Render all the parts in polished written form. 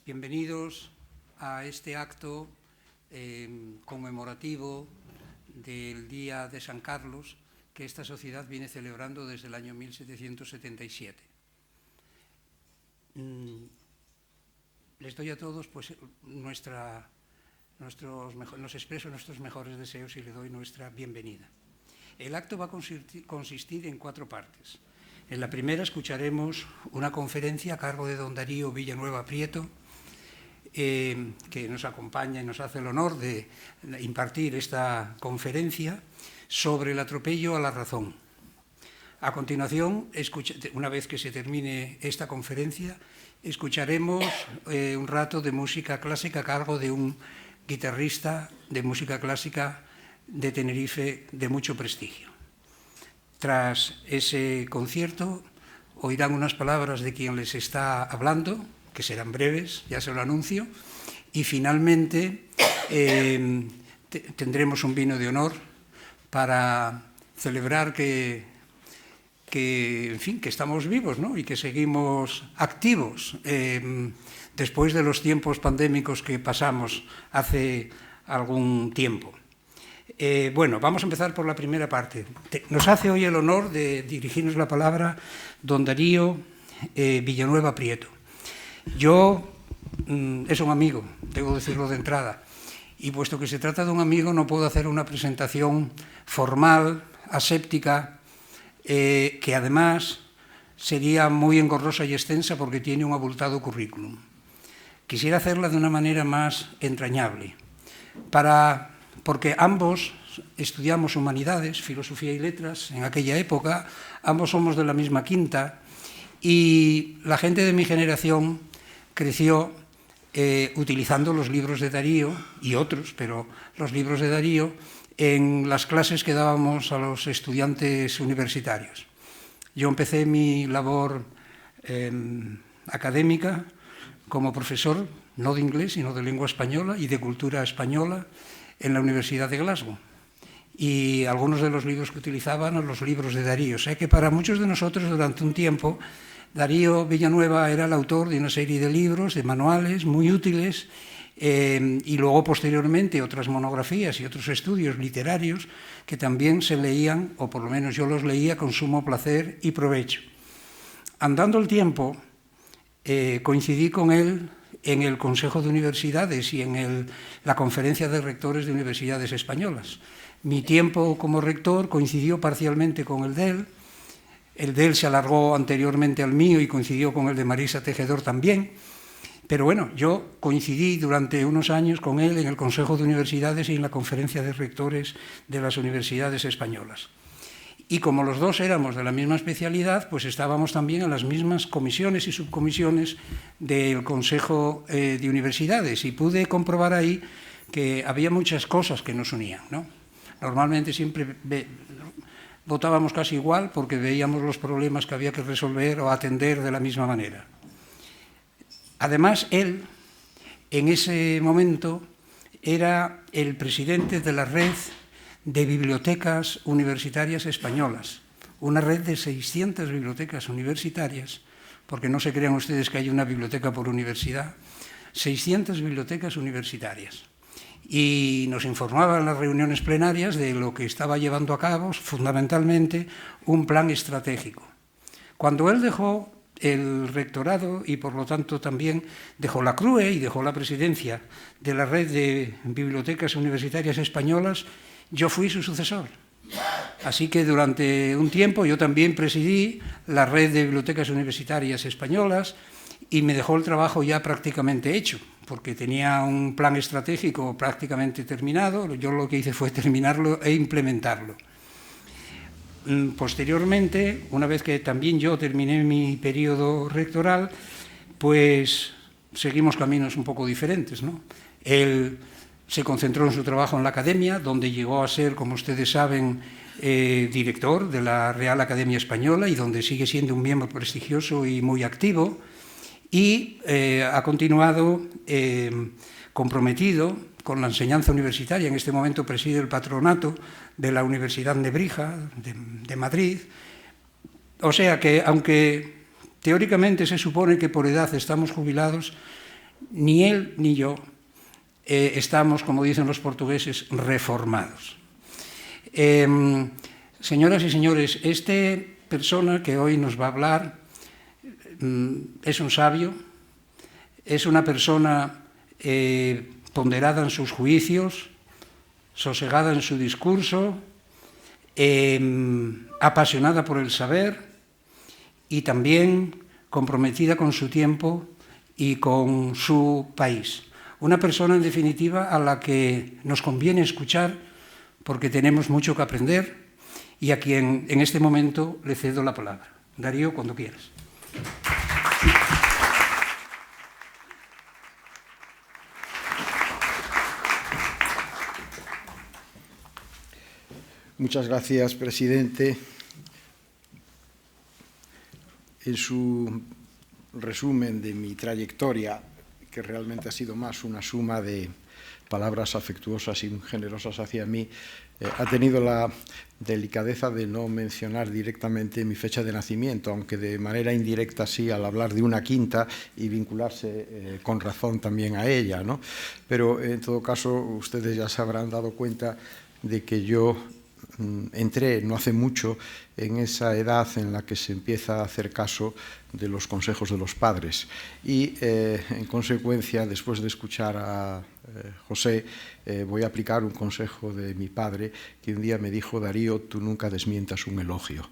Bienvenidos a este acto conmemorativo del Día de San Carlos que esta sociedad viene celebrando desde el año 1777. Les doy a todos, pues, nos expreso nuestros mejores deseos y le doy nuestra bienvenida. El acto va a consistir en 4 partes. En la primera escucharemos una conferencia a cargo de don Darío Villanueva Prieto, que nos acompaña y nos hace el honor de impartir esta conferencia sobre el atropello a la razón. A continuación, una vez que se termine esta conferencia, escucharemos un rato de música clásica a cargo de un guitarrista de música clásica de Tenerife de mucho prestigio. Tras ese concierto, oirán unas palabras de quien les está hablando, que serán breves, ya se lo anuncio, y finalmente tendremos un vino de honor para celebrar que estamos vivos, ¿no? Y que seguimos activos después de los tiempos pandémicos que pasamos hace algún tiempo. Bueno, vamos a empezar por la primera parte. Nos hace hoy el honor de dirigirnos la palabra don Darío Villanueva Prieto. Es un amigo, debo decirlo de entrada, y puesto que se trata de un amigo no puedo hacer una presentación formal, aséptica, que además sería muy engorrosa y extensa porque tiene un abultado currículum. Quisiera hacerla de una manera más entrañable, porque ambos estudiamos humanidades, filosofía y letras en aquella época, ambos somos de la misma quinta y la gente de mi generación creció utilizando los libros de Darío y otros, pero los libros de Darío en las clases que dábamos a los estudiantes universitarios. Yo empecé mi labor académica como profesor, no de inglés, sino de lengua española y de cultura española en la Universidad de Glasgow. Y algunos de los libros que utilizaban eran los libros de Darío. O sea que para muchos de nosotros durante un tiempo Darío Villanueva era el autor de una serie de libros, de manuales muy útiles, y luego posteriormente otras monografías y otros estudios literarios que también se leían, o por lo menos yo los leía con sumo placer y provecho. Andando el tiempo, coincidí con él en el Consejo de Universidades y en la Conferencia de Rectores de Universidades Españolas. Mi tiempo como rector coincidió parcialmente con el de él. El de él se alargó anteriormente al mío y coincidió con el de Marisa Tejedor también. Pero bueno, yo coincidí durante unos años con él en el Consejo de Universidades y en la Conferencia de Rectores de las Universidades Españolas. Y como los dos éramos de la misma especialidad, pues estábamos también en las mismas comisiones y subcomisiones del Consejo de Universidades y pude comprobar ahí que había muchas cosas que nos unían, ¿no? Normalmente siempre votábamos casi igual porque veíamos los problemas que había que resolver o atender de la misma manera. Además, él, en ese momento, era el presidente de la red de bibliotecas universitarias españolas, una red de 600 bibliotecas universitarias, porque no se crean ustedes que hay una biblioteca por universidad, 600 bibliotecas universitarias. Y nos informaba en las reuniones plenarias de lo que estaba llevando a cabo, fundamentalmente, un plan estratégico. Cuando él dejó el rectorado y, por lo tanto, también dejó la CRUE y dejó la presidencia de la red de bibliotecas universitarias españolas, yo fui su sucesor. Así que durante un tiempo yo también presidí la red de bibliotecas universitarias españolas y me dejó el trabajo ya prácticamente hecho, porque tenía un plan estratégico prácticamente terminado. Yo lo que hice fue terminarlo e implementarlo. Posteriormente, una vez que también yo terminé mi periodo rectoral, pues seguimos caminos un poco diferentes, ¿no? Él se concentró en su trabajo en la academia, donde llegó a ser, como ustedes saben, director de la Real Academia Española y donde sigue siendo un miembro prestigioso y muy activo. Y ha continuado comprometido con la enseñanza universitaria. En este momento preside el patronato de la Universidad Nebrija de Madrid. O sea que, aunque teóricamente se supone que por edad estamos jubilados, ni él ni yo estamos, como dicen los portugueses, reformados. Señoras y señores, esta persona que hoy nos va a hablar es un sabio, es una persona ponderada en sus juicios, sosegada en su discurso, apasionada por el saber y también comprometida con su tiempo y con su país. Una persona, en definitiva, a la que nos conviene escuchar porque tenemos mucho que aprender y a quien en este momento le cedo la palabra. Darío, cuando quieras. Muchas gracias, presidente. En su resumen de mi trayectoria, que realmente ha sido más una suma de palabras afectuosas y generosas hacia mí, ha tenido la delicadeza de no mencionar directamente mi fecha de nacimiento, aunque de manera indirecta sí, al hablar de una quinta y vincularse con razón también a ella, ¿no? Pero en todo caso, ustedes ya se habrán dado cuenta de que yo entré no hace mucho en esa edad en la que se empieza a hacer caso de los consejos de los padres y en consecuencia, después de escuchar a José, voy a aplicar un consejo de mi padre que un día me dijo: Darío, tú nunca desmientas un elogio.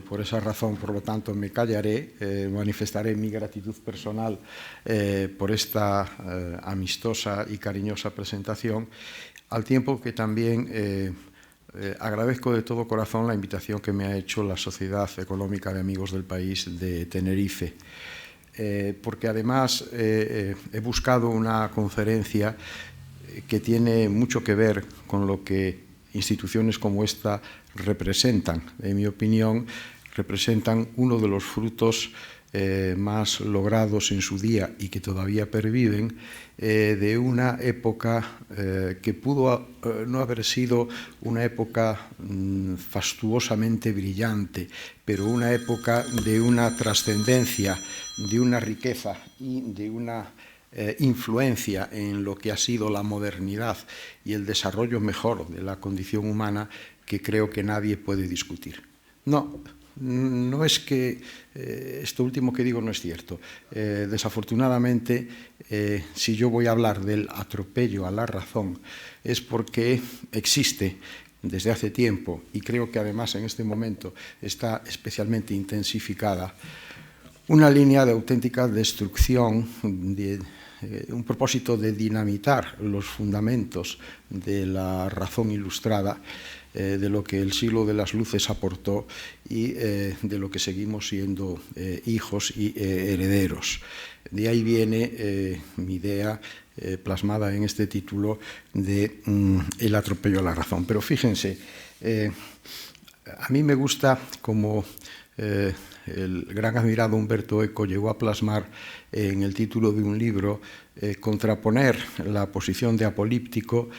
Por esa razón, por lo tanto, me callaré, manifestaré mi gratitud personal por esta amistosa y cariñosa presentación, al tiempo que también agradezco de todo corazón la invitación que me ha hecho la Sociedad Económica de Amigos del País de Tenerife, porque además he buscado una conferencia que tiene mucho que ver con lo que instituciones como esta representan. En mi opinión, representan uno de los frutos más logrados en su día y que todavía perviven de una época que pudo no haber sido una época fastuosamente brillante, pero una época de una trascendencia, de una riqueza y de una influencia en lo que ha sido la modernidad y el desarrollo mejor de la condición humana que creo que nadie puede discutir. No es que esto último que digo no es cierto. Desafortunadamente, si yo voy a hablar del atropello a la razón, es porque existe desde hace tiempo, y creo que además en este momento está especialmente intensificada, una línea de auténtica destrucción, un propósito de dinamitar los fundamentos de la razón ilustrada, de lo que el siglo de las luces aportó y de lo que seguimos siendo hijos y herederos. De ahí viene mi idea plasmada en este título de El atropello a la razón. Pero fíjense, a mí me gusta como el gran admirado Umberto Eco llegó a plasmar en el título de un libro, contraponer la posición de apocalíptico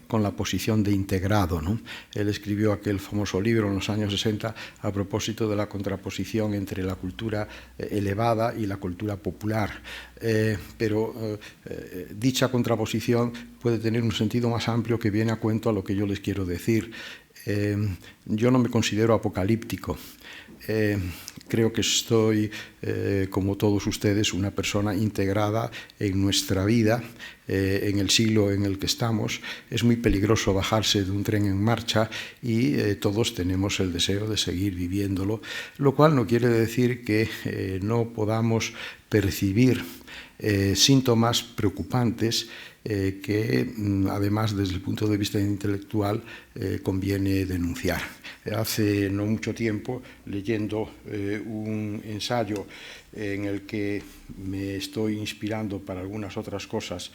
con la posición de integrado, ¿no? Él escribió aquel famoso libro en los años 60 a propósito de la contraposición entre la cultura elevada y la cultura popular. Pero dicha contraposición puede tener un sentido más amplio que viene a cuento a lo que yo les quiero decir. Yo no me considero apocalíptico. Creo que soy, como todos ustedes, una persona integrada en nuestra vida, en el siglo en el que estamos. Es muy peligroso bajarse de un tren en marcha y todos tenemos el deseo de seguir viviéndolo, lo cual no quiere decir que no podamos percibir síntomas preocupantes que además desde el punto de vista intelectual conviene denunciar. Hace no mucho tiempo, leyendo un ensayo en el que me estoy inspirando para algunas otras cosas,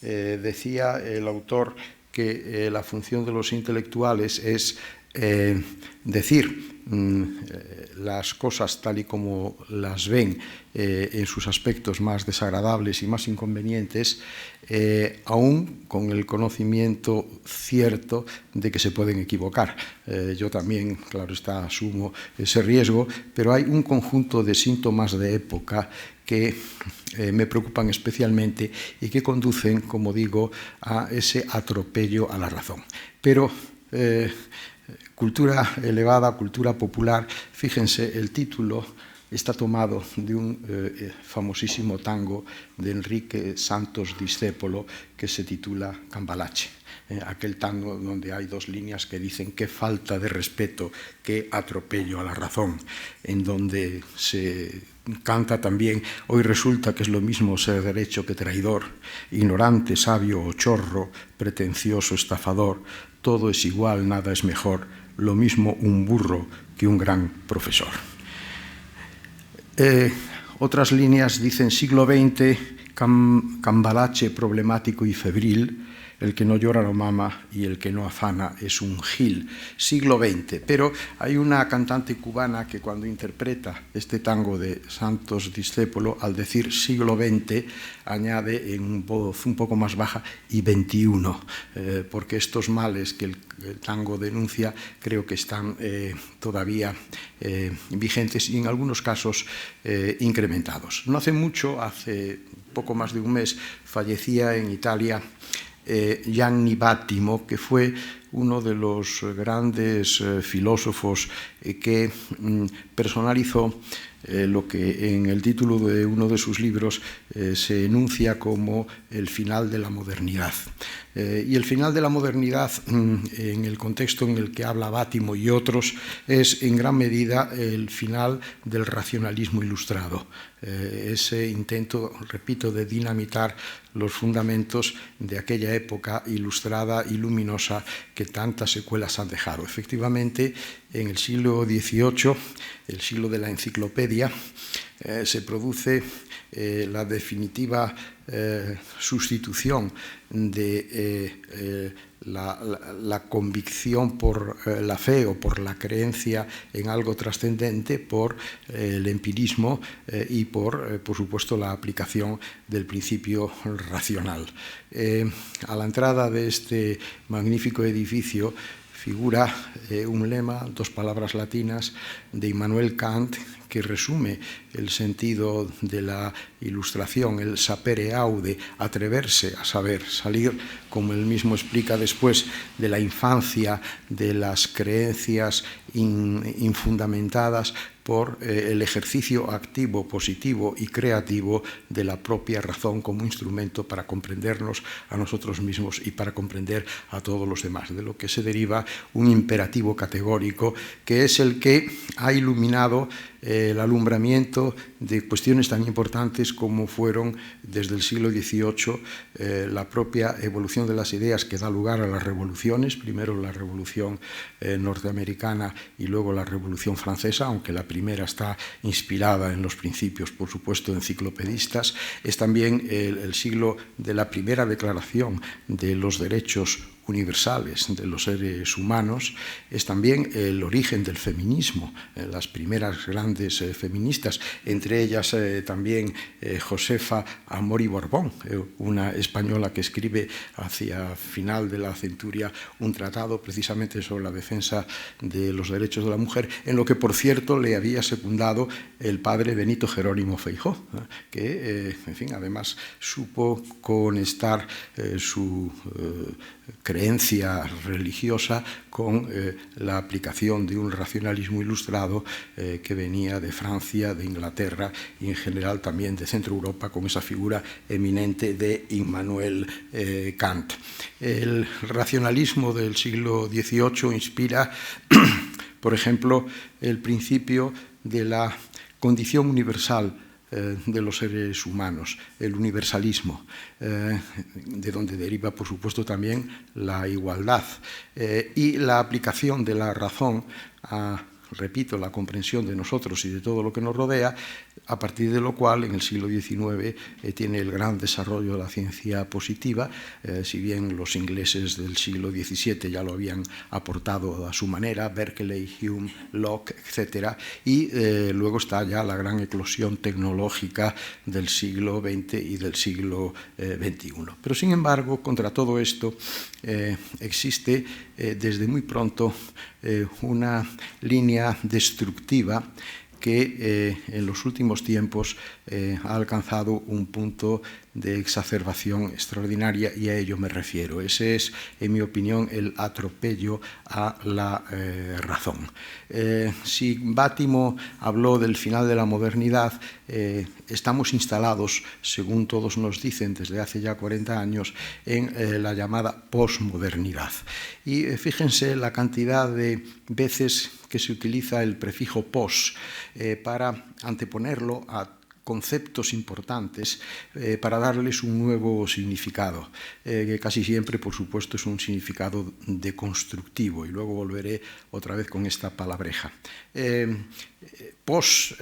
decía el autor que la función de los intelectuales es decir las cosas tal y como las ven en sus aspectos más desagradables y más inconvenientes, aún con el conocimiento cierto de que se pueden equivocar. Yo también, claro está, asumo ese riesgo, pero hay un conjunto de síntomas de época que me preocupan especialmente y que conducen, como digo, a ese atropello a la razón. Pero cultura elevada, cultura popular, fíjense, el título está tomado de un famosísimo tango de Enrique Santos Discépolo que se titula Cambalache. Aquel tango donde hay dos líneas que dicen qué falta de respeto, qué atropello a la razón, en donde se canta también hoy resulta que es lo mismo ser derecho que traidor, ignorante, sabio o chorro, pretencioso, estafador, todo es igual, nada es mejor, lo mismo un burro que un gran profesor. Otras líneas dicen siglo XX, cambalache problemático y febril, el que no llora no mama y el que no afana es un gil. Siglo XX. Pero hay una cantante cubana que cuando interpreta este tango de Santos Discépolo, al decir siglo XX, añade en voz un poco más baja y XXI, porque estos males que el tango denuncia creo que están todavía vigentes y en algunos casos incrementados. No hace mucho, hace poco más de un mes, fallecía en Italia Gianni Vattimo, que fue uno de los grandes filósofos que personalizó lo que en el título de uno de sus libros se enuncia como el final de la modernidad. Y el final de la modernidad, en el contexto en el que habla Vattimo y otros, es en gran medida el final del racionalismo ilustrado. Ese intento, repito, de dinamitar los fundamentos de aquella época ilustrada y luminosa que tantas secuelas han dejado. Efectivamente, en el siglo XVIII, el siglo de la enciclopedia, se produce la definitiva sustitución de la convicción por la fe o por la creencia en algo trascendente por el empirismo y por supuesto, la aplicación del principio racional. A la entrada de este magnífico edificio figura un lema, dos palabras latinas, de Immanuel Kant, que resume el sentido de la ilustración, el sapere aude, atreverse a saber, salir, como él mismo explica después, de la infancia, de las creencias infundamentadas por el ejercicio activo, positivo y creativo de la propia razón como instrumento para comprendernos a nosotros mismos y para comprender a todos los demás, de lo que se deriva un imperativo categórico que es el que ha iluminado el alumbramiento de cuestiones tan importantes como fueron desde el siglo XVIII la propia evolución de las ideas que da lugar a las revoluciones, primero la revolución norteamericana y luego la revolución francesa, aunque la primera está inspirada en los principios, por supuesto, enciclopedistas. Es también el siglo de la primera declaración de los derechos universales de los seres humanos, es también el origen del feminismo, las primeras grandes feministas, entre ellas también Josefa Amor y Borbón, una española que escribe hacia final de la centuria un tratado precisamente sobre la defensa de los derechos de la mujer, en lo que, por cierto, le había secundado el padre Benito Jerónimo Feijóo, que, en fin, además supo conectar su creencia religiosa con la aplicación de un racionalismo ilustrado que venía de Francia, de Inglaterra y en general también de Centro Europa, con esa figura eminente de Immanuel Kant. El racionalismo del siglo XVIII inspira, por ejemplo, el principio de la condición universal de los seres humanos, el universalismo, de donde deriva, por supuesto, también la igualdad y la aplicación de la razón a repito, la comprensión de nosotros y de todo lo que nos rodea, a partir de lo cual en el siglo XIX tiene el gran desarrollo de la ciencia positiva, si bien los ingleses del siglo XVII ya lo habían aportado a su manera, Berkeley, Hume, Locke, etc. Y luego está ya la gran eclosión tecnológica del siglo XX y del siglo XXI. Pero sin embargo, contra todo esto existe desde muy pronto una línea destructiva que en los últimos tiempos ha alcanzado un punto de exacerbación extraordinaria, y a ello me refiero. Ese es, en mi opinión, el atropello a la razón. Si Bátimo habló del final de la modernidad, estamos instalados, según todos nos dicen desde hace ya 40 años, en la llamada posmodernidad. Y fíjense la cantidad de veces que se utiliza el prefijo pos para anteponerlo a conceptos importantes para darles un nuevo significado, que casi siempre, por supuesto, es un significado deconstructivo, y luego volveré otra vez con esta palabreja. Pos,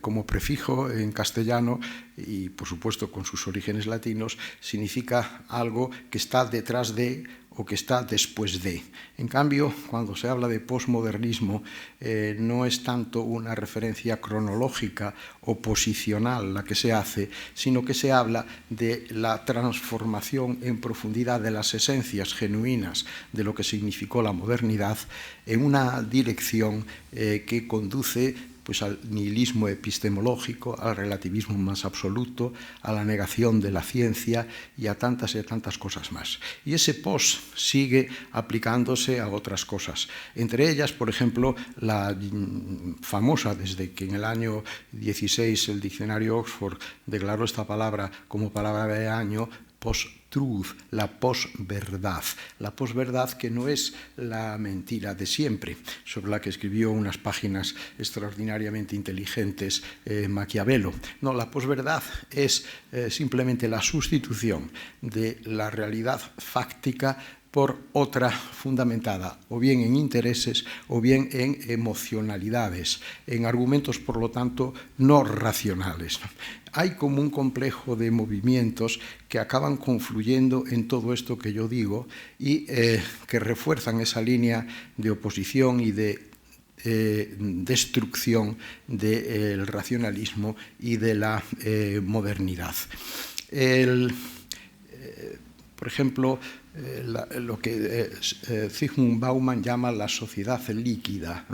como prefijo en castellano, y por supuesto con sus orígenes latinos, significa algo que está detrás de o que está después de. En cambio, cuando se habla de posmodernismo, no es tanto una referencia cronológica o posicional la que se hace, sino que se habla de la transformación en profundidad de las esencias genuinas de lo que significó la modernidad en una dirección que conduce pues al nihilismo epistemológico, al relativismo más absoluto, a la negación de la ciencia y a tantas cosas más. Y ese pos sigue aplicándose a otras cosas. Entre ellas, por ejemplo, la famosa, desde que en el año 16 el diccionario Oxford declaró esta palabra como palabra de año, post-truth, la posverdad. La posverdad, que no es la mentira de siempre, sobre la que escribió unas páginas extraordinariamente inteligentes Maquiavelo. No, la posverdad es simplemente la sustitución de la realidad fáctica por otra fundamentada o bien en intereses o bien en emocionalidades, en argumentos, por lo tanto, no racionales. Hay como un complejo de movimientos que acaban confluyendo en todo esto que yo digo y que refuerzan esa línea de oposición y de destrucción del racionalismo y de la modernidad. Por ejemplo, lo que Zygmunt Bauman llama la sociedad líquida,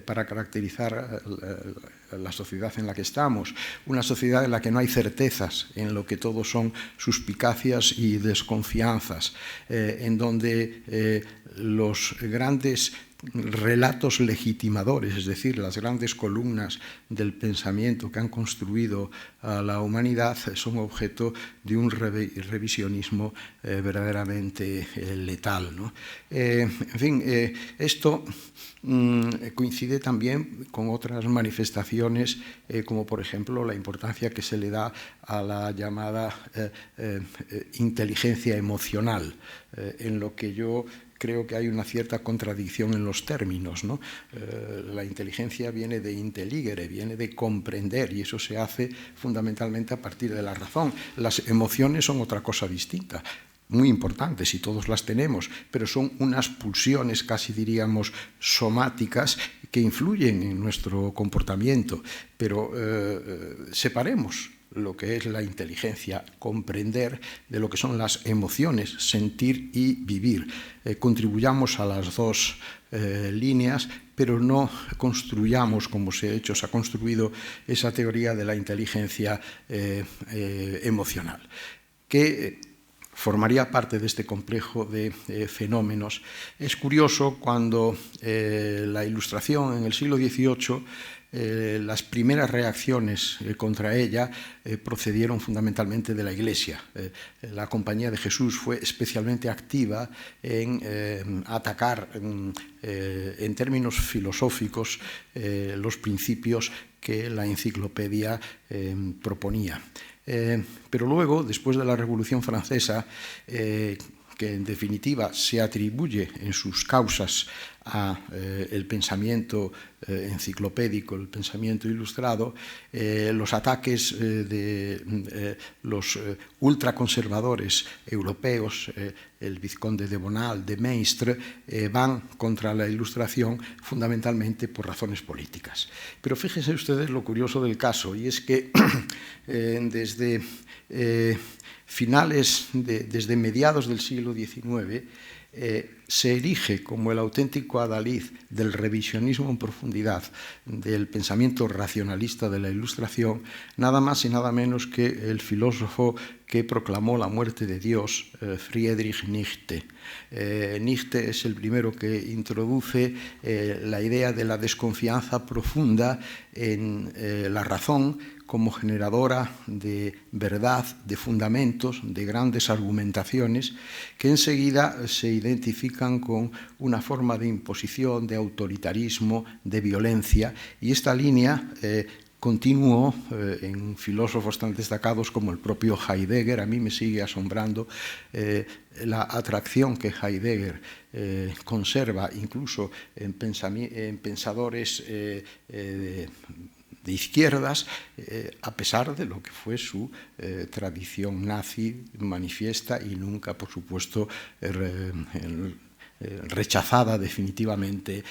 para caracterizar la sociedad en la que estamos, una sociedad en la que no hay certezas, en lo que todo son suspicacias y desconfianzas, en donde los grandes relatos legitimadores, es decir, las grandes columnas del pensamiento que han construido a la humanidad, son objeto de un revisionismo verdaderamente letal, ¿no? En fin, esto coincide también con otras manifestaciones, como por ejemplo la importancia que se le da a la llamada inteligencia emocional, en lo que yo creo que hay una cierta contradicción en los términos, ¿no? La inteligencia viene de intelligere, viene de comprender, y eso se hace fundamentalmente a partir de la razón. Las emociones son otra cosa distinta, muy importantes, y todos las tenemos, pero son unas pulsiones, casi diríamos somáticas, que influyen en nuestro comportamiento. Pero separemos lo que es la inteligencia, comprender, de lo que son las emociones, sentir y vivir. Contribuyamos a las dos líneas, pero no construyamos, como se ha construido esa teoría de la inteligencia emocional, que formaría parte de este complejo de fenómenos. Es curioso cuando la Ilustración en el siglo XVIII, las primeras reacciones contra ella procedieron fundamentalmente de la Iglesia. La Compañía de Jesús fue especialmente activa en atacar en términos filosóficos los principios que la enciclopedia proponía. Pero luego, después de la Revolución Francesa, que en definitiva se atribuye en sus causas al pensamiento enciclopédico, el pensamiento ilustrado, los ataques de los ultraconservadores europeos, el vizconde de Bonald, de Maistre, van contra la Ilustración fundamentalmente por razones políticas. Pero fíjense ustedes lo curioso del caso, y es que desde desde mediados del siglo XIX, se erige como el auténtico adalid del revisionismo en profundidad del pensamiento racionalista de la Ilustración, nada más y nada menos que el filósofo que proclamó la muerte de Dios, Friedrich Nietzsche. Nietzsche es el primero que introduce la idea de la desconfianza profunda en la razón como generadora de verdad, de fundamentos, de grandes argumentaciones, que enseguida se identifican con una forma de imposición, de autoritarismo, de violencia, y esta línea continuó en filósofos tan destacados como el propio Heidegger. A mí me sigue asombrando la atracción que Heidegger conserva incluso en pensadores de izquierdas, a pesar de lo que fue su tradición nazi manifiesta y nunca, por supuesto, rechazada definitivamente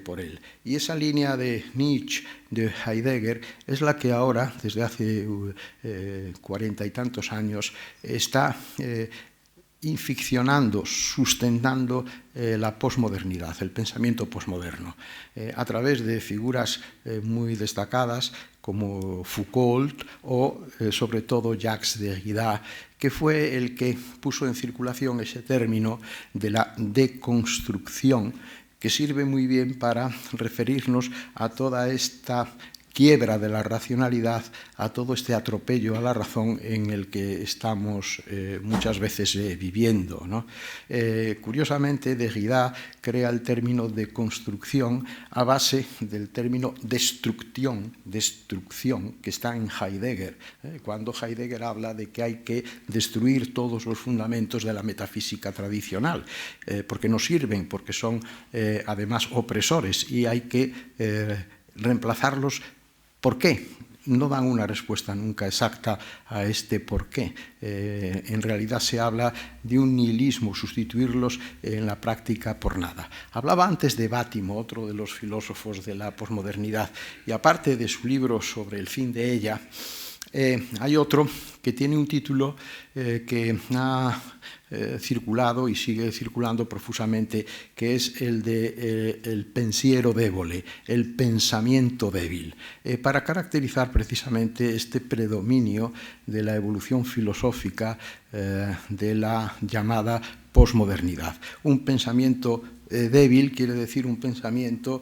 por él. Y esa línea de Nietzsche, de Heidegger, es la que ahora, desde hace 40 y tantos años, está inficcionando, sustentando la posmodernidad, el pensamiento posmoderno, a través de figuras muy destacadas como Foucault o sobre todo Jacques Derrida, que fue el que puso en circulación ese término de la deconstrucción, que sirve muy bien para referirnos a toda esta quiebra de la racionalidad, a todo este atropello a la razón en el que estamos muchas veces viviendo, ¿no? Curiosamente, Derrida crea el término de construcción a base del término destrucción, que está en Heidegger, cuando Heidegger habla de que hay que destruir todos los fundamentos de la metafísica tradicional, porque no sirven, porque son además opresores, y hay que reemplazarlos. ¿Por qué? No dan una respuesta nunca exacta a este por qué. En realidad se habla de un nihilismo, sustituirlos en la práctica por nada. Hablaba antes de Bátimo, otro de los filósofos de la posmodernidad, y aparte de su libro sobre el fin de ella, hay otro que tiene un título que ha circulado y sigue circulando profusamente, que es el de el pensiero débole, el pensamiento débil, para caracterizar precisamente este predominio de la evolución filosófica de la llamada posmodernidad. Un pensamiento débil quiere decir un pensamiento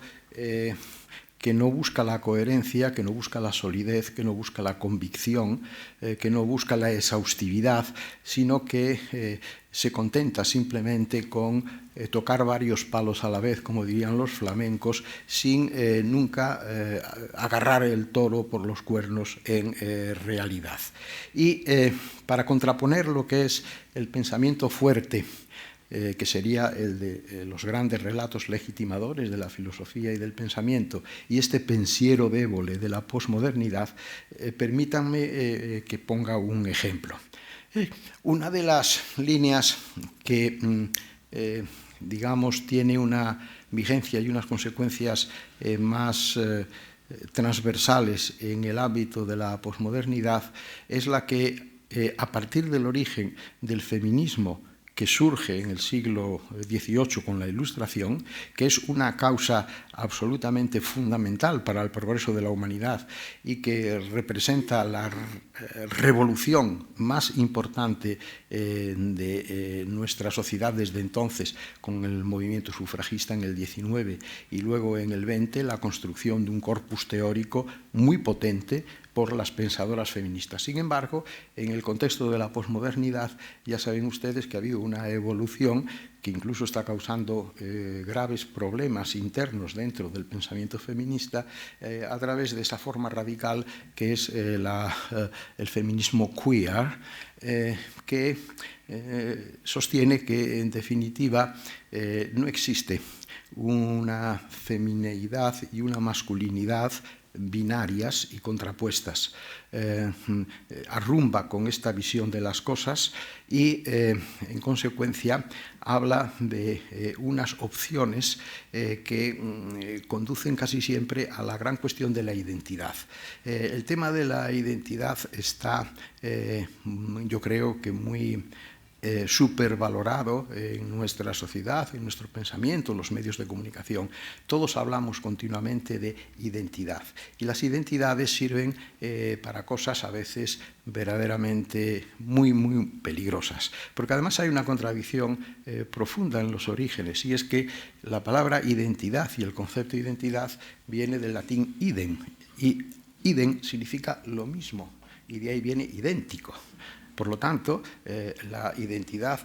que no busca la coherencia, que no busca la solidez, que no busca la convicción, que no busca la exhaustividad, sino que se contenta simplemente con tocar varios palos a la vez, como dirían los flamencos, sin nunca agarrar el toro por los cuernos en realidad. Y para contraponer lo que es el pensamiento fuerte, que sería el de los grandes relatos legitimadores de la filosofía y del pensamiento, y este pensiero débole de la posmodernidad, permítanme que ponga un ejemplo. Una de las líneas que, digamos, tiene una vigencia y unas consecuencias más transversales en el ámbito de la posmodernidad es la que, a partir del origen del feminismo que surge en el siglo XVIII con la Ilustración, que es una causa absolutamente fundamental para el progreso de la humanidad y que representa la revolución más importante de nuestra sociedad desde entonces, con el movimiento sufragista en el XIX y luego en el XX, la construcción de un corpus teórico muy potente por las pensadoras feministas. Sin embargo, en el contexto de la posmodernidad, ya saben ustedes que ha habido una evolución que incluso está causando graves problemas internos dentro del pensamiento feminista a través de esa forma radical que es el feminismo queer, que sostiene que, en definitiva, no existe una femineidad y una masculinidad binarias y contrapuestas. Arrumba con esta visión de las cosas y, en consecuencia, habla de unas opciones que conducen casi siempre a la gran cuestión de la identidad. El tema de la identidad está, yo creo que muy supervalorado en nuestra sociedad, en nuestro pensamiento, en los medios de comunicación. Todos hablamos continuamente de identidad y las identidades sirven para cosas a veces verdaderamente muy, muy peligrosas, porque además hay una contradicción profunda en los orígenes, y es que la palabra identidad y el concepto de identidad viene del latín idem, y idem significa lo mismo, y de ahí viene idéntico. Por lo tanto, la identidad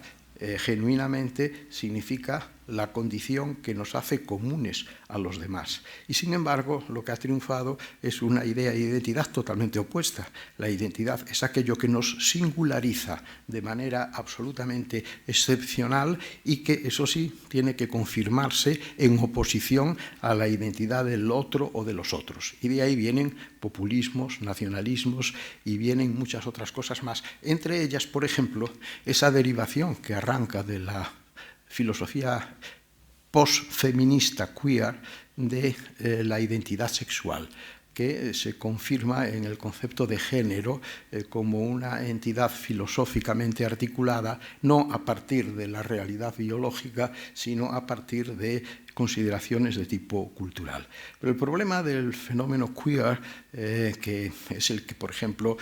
genuinamente significa la condición que nos hace comunes a los demás. Y sin embargo, lo que ha triunfado es una idea de identidad totalmente opuesta. La identidad es aquello que nos singulariza de manera absolutamente excepcional y que, eso sí, tiene que confirmarse en oposición a la identidad del otro o de los otros. Y de ahí vienen populismos, nacionalismos y vienen muchas otras cosas más. Entre ellas, por ejemplo, esa derivación que arranca de la filosofía post-feminista queer de la identidad sexual, que se confirma en el concepto de género como una entidad filosóficamente articulada, no a partir de la realidad biológica, sino a partir de consideraciones de tipo cultural. Pero el problema del fenómeno queer, que es el que, por ejemplo,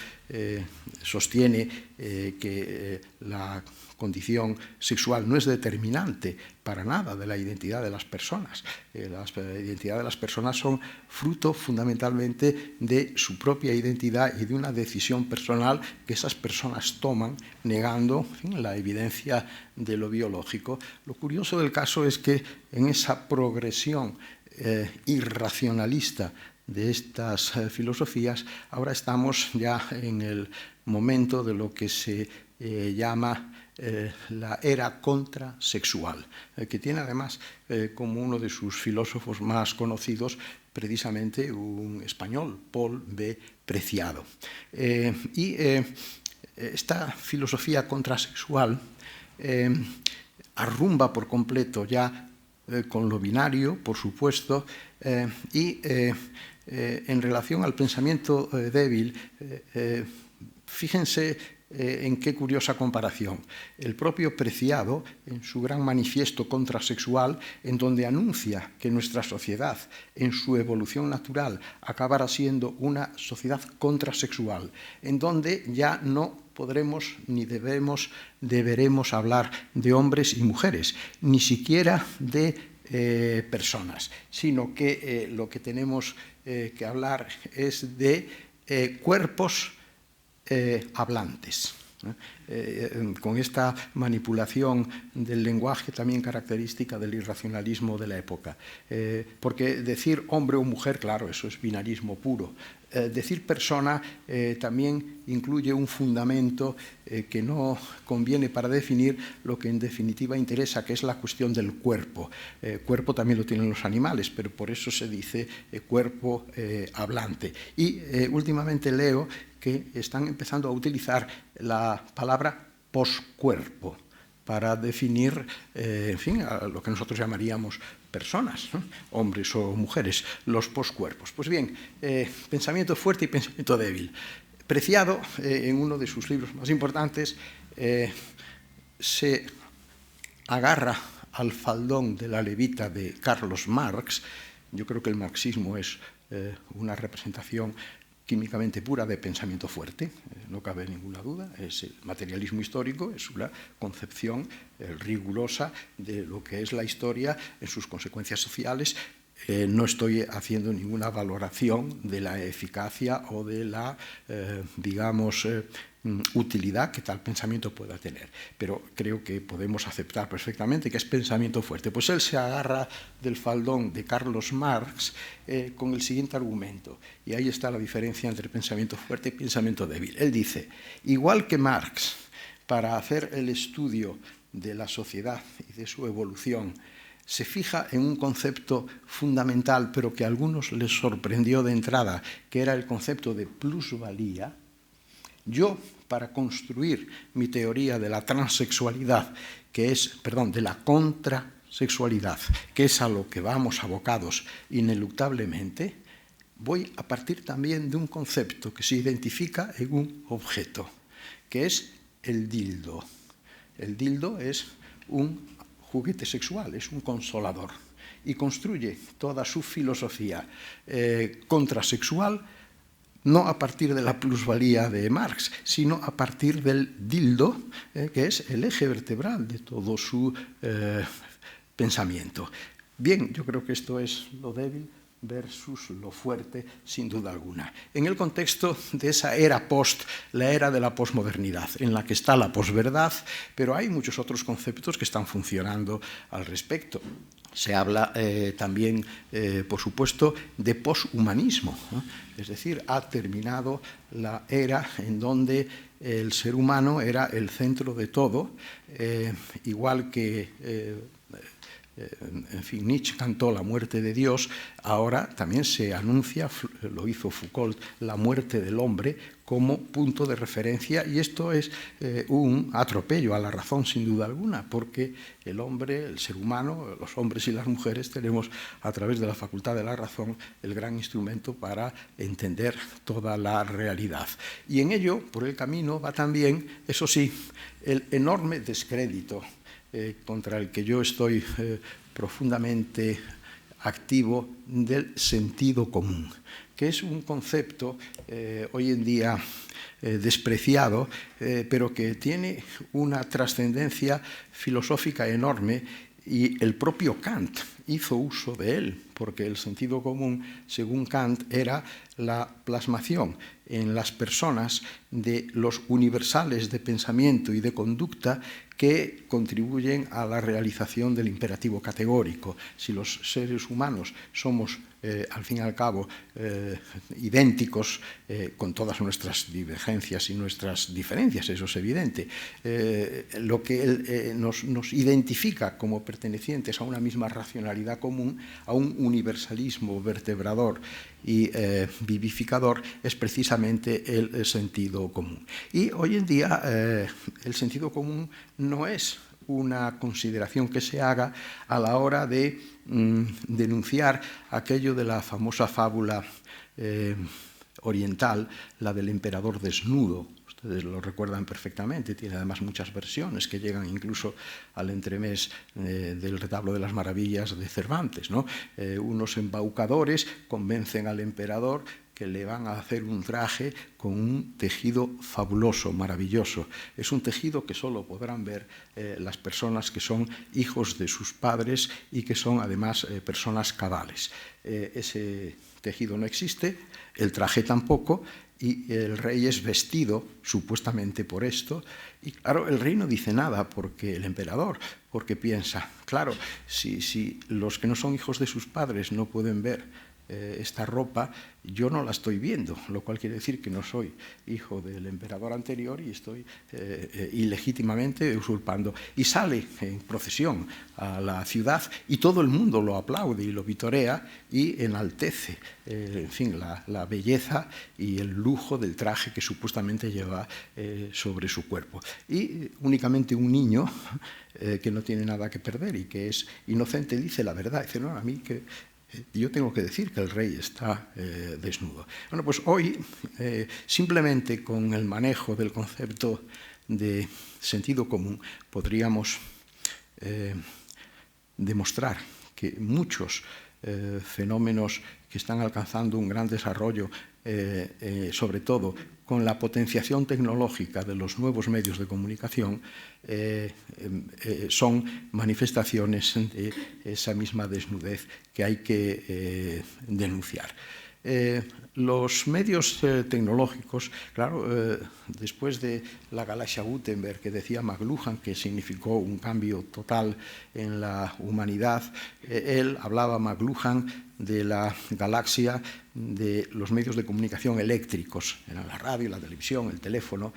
sostiene que la condición sexual no es determinante para nada de la identidad de las personas. La identidad de las personas son fruto fundamentalmente de su propia identidad y de una decisión personal que esas personas toman negando, en fin, la evidencia de lo biológico. Lo curioso del caso es que en esa progresión irracionalista de estas filosofías, ahora estamos ya en el momento de lo que se llama la era contrasexual, que tiene además como uno de sus filósofos más conocidos precisamente un español, Paul B. Preciado. Esta filosofía contrasexual arrumba por completo ya con lo binario, por supuesto, y en relación al pensamiento débil, fíjense en qué curiosa comparación. El propio Preciado, en su gran manifiesto contrasexual, en donde anuncia que nuestra sociedad, en su evolución natural, acabará siendo una sociedad contrasexual, en donde ya no podremos ni deberemos hablar de hombres y mujeres, ni siquiera de personas, sino que lo que tenemos que hablar es de cuerpos hablantes, con esta manipulación del lenguaje también característica del irracionalismo de la época. Porque decir hombre o mujer, claro, eso es binarismo puro. Decir persona también incluye un fundamento que no conviene para definir lo que en definitiva interesa, que es la cuestión del cuerpo. Cuerpo también lo tienen los animales, pero por eso se dice cuerpo hablante. Y últimamente leo que están empezando a utilizar la palabra poscuerpo para definir, en fin, a lo que nosotros llamaríamos personas, ¿no? Hombres o mujeres, los poscuerpos. Pues bien, pensamiento fuerte y pensamiento débil. Preciado, en uno de sus libros más importantes, se agarra al faldón de la levita de Carlos Marx. Yo creo que el marxismo es una representación químicamente pura de pensamiento fuerte, no cabe ninguna duda, es el materialismo histórico, es una concepción rigurosa de lo que es la historia en sus consecuencias sociales. No estoy haciendo ninguna valoración de la eficacia o de la, utilidad que tal pensamiento pueda tener, pero creo que podemos aceptar perfectamente que es pensamiento fuerte. Pues él se agarra del faldón de Carlos Marx con el siguiente argumento, y ahí está la diferencia entre pensamiento fuerte y pensamiento débil. Él dice, igual que Marx, para hacer el estudio de la sociedad y de su evolución, se fija en un concepto fundamental, pero que a algunos les sorprendió de entrada, que era el concepto de plusvalía. Yo, para construir mi teoría de la transexualidad, de la contrasexualidad, que es a lo que vamos abocados ineluctablemente, voy a partir también de un concepto que se identifica en un objeto, que es el dildo. El dildo es un juguete sexual, es un consolador, y construye toda su filosofía contrasexual no a partir de la plusvalía de Marx, sino a partir del dildo, que es el eje vertebral de todo su pensamiento. Bien, yo creo que esto es lo débil versus lo fuerte, sin duda alguna. En el contexto de esa era la era de la posmodernidad, en la que está la posverdad, pero hay muchos otros conceptos que están funcionando al respecto. Se habla también, por supuesto, de poshumanismo, ¿no? Es decir, ha terminado la era en donde el ser humano era el centro de todo, igual que en fin, Nietzsche cantó la muerte de Dios, ahora también se anuncia, lo hizo Foucault, la muerte del hombre como punto de referencia, y esto es un atropello a la razón sin duda alguna, porque el hombre, el ser humano, los hombres y las mujeres tenemos a través de la facultad de la razón el gran instrumento para entender toda la realidad. Y en ello, por el camino, va también, eso sí, el enorme descrédito contra el que yo estoy profundamente activo del sentido común, que es un concepto hoy en día despreciado, pero que tiene una trascendencia filosófica enorme, y el propio Kant hizo uso de él, porque el sentido común, según Kant, era la plasmación en las personas de los universales de pensamiento y de conducta que contribuyen a la realización del imperativo categórico. Si los seres humanos somos, al fin y al cabo, idénticos, con todas nuestras divergencias y nuestras diferencias, eso es evidente, lo que nos identifica como pertenecientes a una misma racionalidad común, a un universalismo vertebrador y vivificador, es precisamente el sentido común. Y hoy en día el sentido común no es una consideración que se haga a la hora de denunciar aquello de la famosa fábula oriental, la del emperador desnudo. Ustedes lo recuerdan perfectamente, tiene además muchas versiones que llegan incluso al entremés del retablo de las maravillas de Cervantes, ¿no? Unos embaucadores convencen al emperador que le van a hacer un traje con un tejido fabuloso, maravilloso. Es un tejido que solo podrán ver las personas que son hijos de sus padres y que son además personas cabales. Ese tejido no existe, el traje tampoco, y el rey es vestido supuestamente por esto, y claro, el rey no dice nada porque el emperador, porque piensa, claro, si los que no son hijos de sus padres no pueden ver esta ropa, yo no la estoy viendo, lo cual quiere decir que no soy hijo del emperador anterior y estoy ilegítimamente usurpando. Y sale en procesión a la ciudad y todo el mundo lo aplaude y lo vitorea y enaltece, en fin, la belleza y el lujo del traje que supuestamente lleva sobre su cuerpo. Y únicamente un niño que no tiene nada que perder y que es inocente dice la verdad, dice, no, a mí que yo tengo que decir que el rey está desnudo. Bueno, pues hoy, simplemente con el manejo del concepto de sentido común, podríamos demostrar que muchos fenómenos que están alcanzando un gran desarrollo, sobre todo con la potenciación tecnológica de los nuevos medios de comunicación, son manifestaciones de esa misma desnudez que hay que denunciar. Los medios tecnológicos, claro, después de la Galaxia Gutenberg que decía McLuhan que significó un cambio total en la humanidad, él hablaba McLuhan de la galaxia de los medios de comunicación eléctricos, eran la radio, la televisión, el teléfono,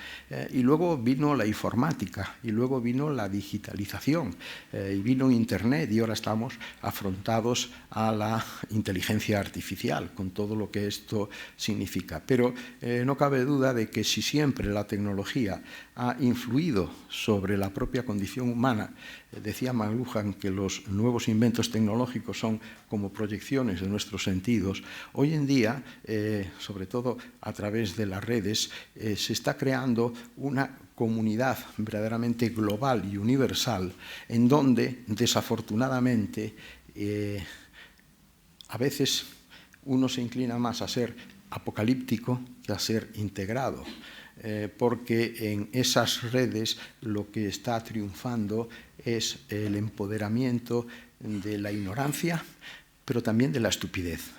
y luego vino la informática, y luego vino la digitalización, y vino Internet, y ahora estamos afrontados a la inteligencia artificial, con todo lo que esto significa. Pero no cabe duda de que si siempre la tecnología ha influido sobre la propia condición humana, decía McLuhan que los nuevos inventos tecnológicos son como proyecciones de nuestros sentidos, hoy en día, sobre todo a través de las redes, se está creando una comunidad verdaderamente global y universal en donde, desafortunadamente, a veces uno se inclina más a ser apocalíptico que a ser integrado, porque en esas redes lo que está triunfando es el empoderamiento de la ignorancia, pero también de la estupidez.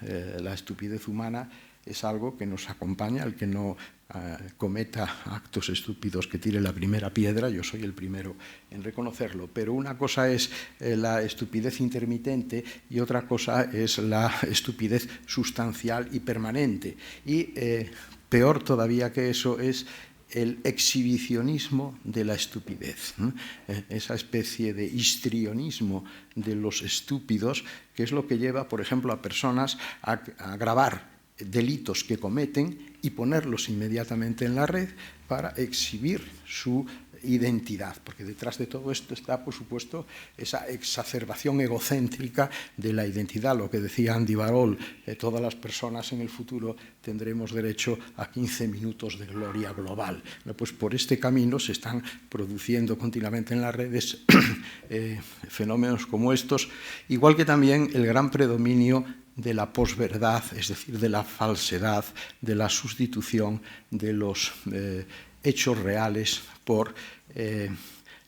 La estupidez humana es algo que nos acompaña. El que no cometa actos estúpidos que tire la primera piedra, yo soy el primero en reconocerlo, pero una cosa es la estupidez intermitente y otra cosa es la estupidez sustancial y permanente. Y peor todavía que eso es el exhibicionismo de la estupidez, ¿no? Esa especie de histrionismo de los estúpidos, que es lo que lleva, por ejemplo, a personas a grabar delitos que cometen y ponerlos inmediatamente en la red para exhibir su identidad, porque detrás de todo esto está, por supuesto, esa exacerbación egocéntrica de la identidad, lo que decía Andy Warhol, todas las personas en el futuro tendremos derecho a 15 minutos de gloria global. Pues por este camino se están produciendo continuamente en las redes fenómenos como estos, igual que también el gran predominio de la posverdad, es decir, de la falsedad, de la sustitución de los hechos reales por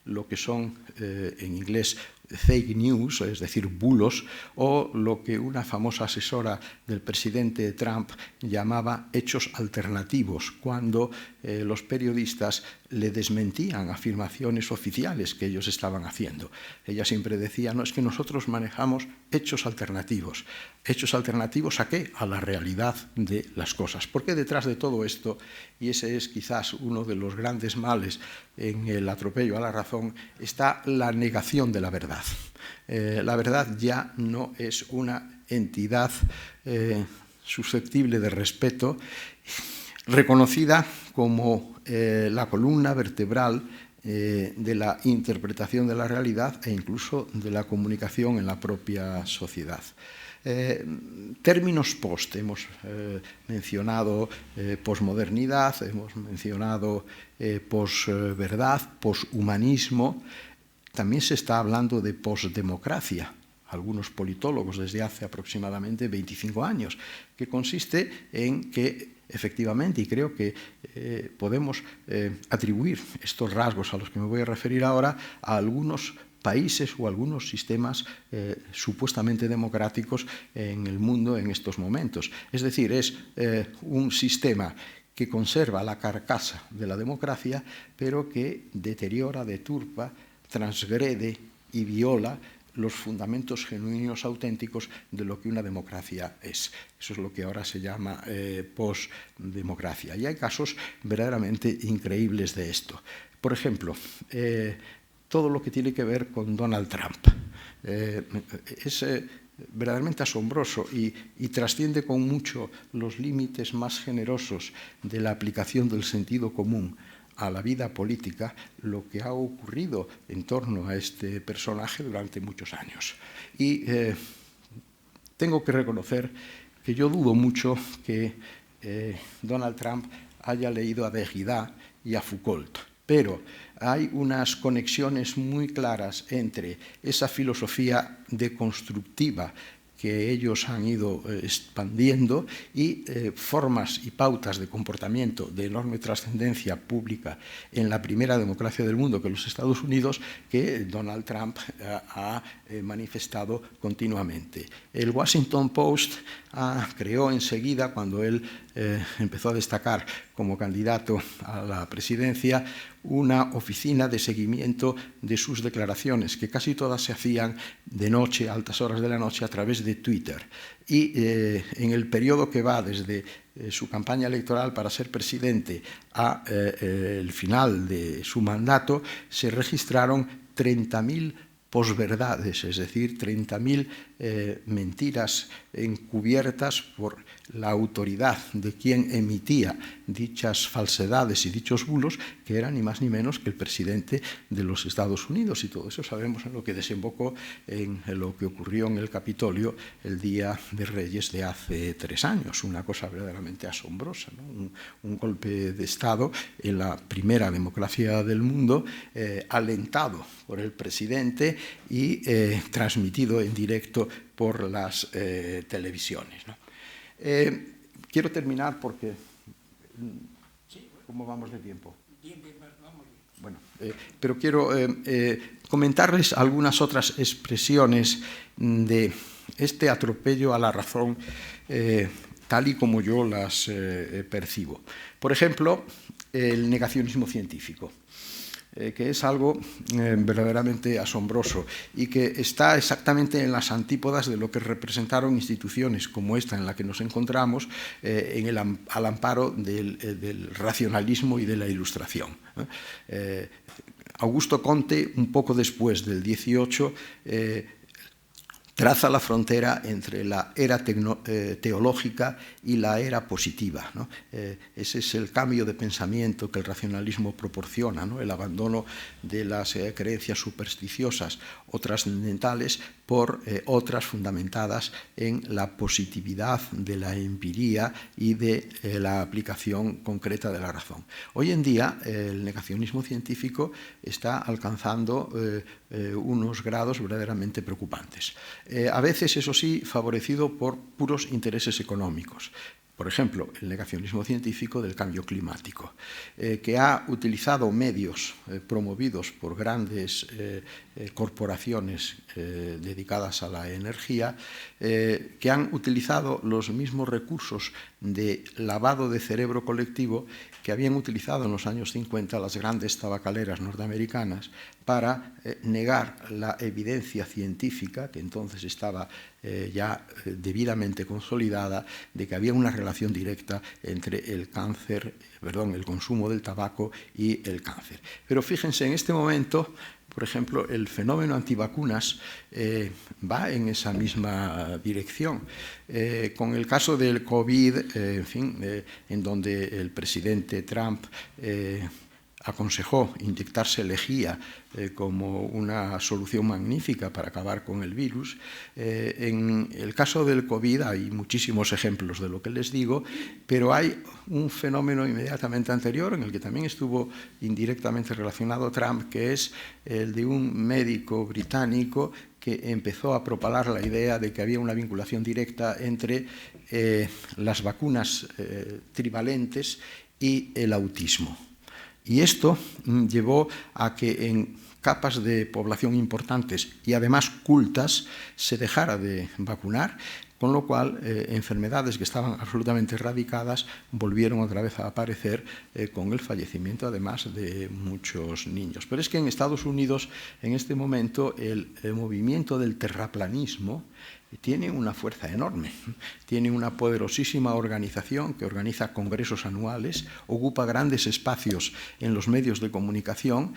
lo que son en inglés fake news, es decir, bulos, o lo que una famosa asesora del presidente Trump llamaba hechos alternativos, cuando los periodistas le desmentían afirmaciones oficiales que ellos estaban haciendo. Ella siempre decía, no, es que nosotros manejamos hechos alternativos. ¿Hechos alternativos a qué? A la realidad de las cosas. Porque detrás de todo esto, y ese es quizás uno de los grandes males en el atropello a la razón, está la negación de la verdad. La verdad ya no es una entidad susceptible de respeto, reconocida como la columna vertebral de la interpretación de la realidad e incluso de la comunicación en la propia sociedad. Términos post, hemos mencionado posmodernidad, hemos mencionado posverdad, poshumanismo, también se está hablando de posdemocracia, algunos politólogos desde hace aproximadamente 25 años, que consiste en que efectivamente, y creo que podemos atribuir estos rasgos a los que me voy a referir ahora a algunos países o algunos sistemas supuestamente democráticos en el mundo en estos momentos. Es decir, es un sistema que conserva la carcasa de la democracia, pero que deteriora, deturpa, transgrede y viola los fundamentos genuinos auténticos de lo que una democracia es. Eso es lo que ahora se llama postdemocracia. Y hay casos verdaderamente increíbles de esto. Por ejemplo, todo lo que tiene que ver con Donald Trump. Es verdaderamente asombroso y trasciende con mucho los límites más generosos de la aplicación del sentido común a la vida política lo que ha ocurrido en torno a este personaje durante muchos años. Y tengo que reconocer que yo dudo mucho que Donald Trump haya leído a Derrida y a Foucault, pero hay unas conexiones muy claras entre esa filosofía deconstructiva que ellos han ido expandiendo y formas y pautas de comportamiento de enorme trascendencia pública en la primera democracia del mundo, que los Estados Unidos, que Donald Trump ha manifestado continuamente. El Washington Post creó enseguida, cuando él empezó a destacar como candidato a la presidencia, una oficina de seguimiento de sus declaraciones, que casi todas se hacían de noche, a altas horas de la noche, a través de Twitter. Y en el periodo que va desde su campaña electoral para ser presidente a el final de su mandato, se registraron 30.000 posverdades, es decir, 30.000 mentiras encubiertas por la autoridad de quien emitía dichas falsedades y dichos bulos, que era ni más ni menos que el presidente de los Estados Unidos. Y todo eso sabemos en lo que desembocó en lo que ocurrió en el Capitolio el Día de Reyes de hace 3 años. Una cosa verdaderamente asombrosa, ¿no? Un golpe de Estado en la primera democracia del mundo, alentado por el presidente y transmitido en directo por las televisiones, ¿no? Quiero terminar porque... ¿Cómo vamos de tiempo? Bien, vamos bien. Bueno, pero quiero comentarles algunas otras expresiones de este atropello a la razón tal y como yo las percibo. Por ejemplo, el negacionismo científico, que es algo verdaderamente asombroso y que está exactamente en las antípodas de lo que representaron instituciones como esta en la que nos encontramos al amparo del racionalismo y de la Ilustración. Augusto Comte, un poco después del 18, traza la frontera entre la era teológica y la era positiva, ¿no? Ese es el cambio de pensamiento que el racionalismo proporciona, ¿no? El abandono de las creencias supersticiosas o trascendentales por otras fundamentadas en la positividad de la empiría y de la aplicación concreta de la razón. Hoy en día el negacionismo científico está alcanzando unos grados verdaderamente preocupantes. A veces, eso sí, favorecido por puros intereses económicos. Por ejemplo, el negacionismo científico del cambio climático, que ha utilizado medios promovidos por grandes corporaciones dedicadas a la energía, que han utilizado los mismos recursos de lavado de cerebro colectivo que habían utilizado en los años 50 las grandes tabacaleras norteamericanas para negar la evidencia científica, que entonces estaba ya debidamente consolidada, de que había una relación directa entre el consumo del tabaco y el cáncer. Pero fíjense, en este momento, por ejemplo, el fenómeno antivacunas va en esa misma dirección. Con el caso del COVID, en donde el presidente Trump aconsejó inyectarse lejía como una solución magnífica para acabar con el virus. En el caso del COVID hay muchísimos ejemplos de lo que les digo, pero hay un fenómeno inmediatamente anterior en el que también estuvo indirectamente relacionado Trump, que es el de un médico británico que empezó a propalar la idea de que había una vinculación directa entre las vacunas trivalentes y el autismo. Y esto llevó a que en capas de población importantes y además cultas se dejara de vacunar, con lo cual enfermedades que estaban absolutamente erradicadas volvieron otra vez a aparecer con el fallecimiento además de muchos niños. Pero es que en Estados Unidos en este momento el movimiento del terraplanismo tiene una fuerza enorme, tiene una poderosísima organización que organiza congresos anuales, ocupa grandes espacios en los medios de comunicación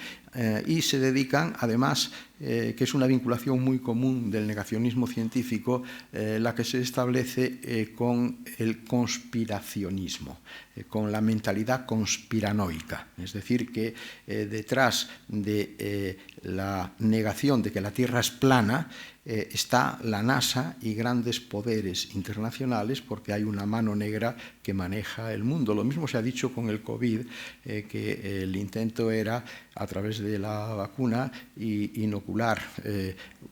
y se dedican, además, que es una vinculación muy común del negacionismo científico, la que se establece con el conspiracionismo, con la mentalidad conspiranoica. Es decir, que detrás de la negación de que la Tierra es plana, está la NASA y grandes poderes internacionales, porque hay una mano negra que maneja el mundo. Lo mismo se ha dicho con el COVID, que el intento era, a través de la vacuna, inocular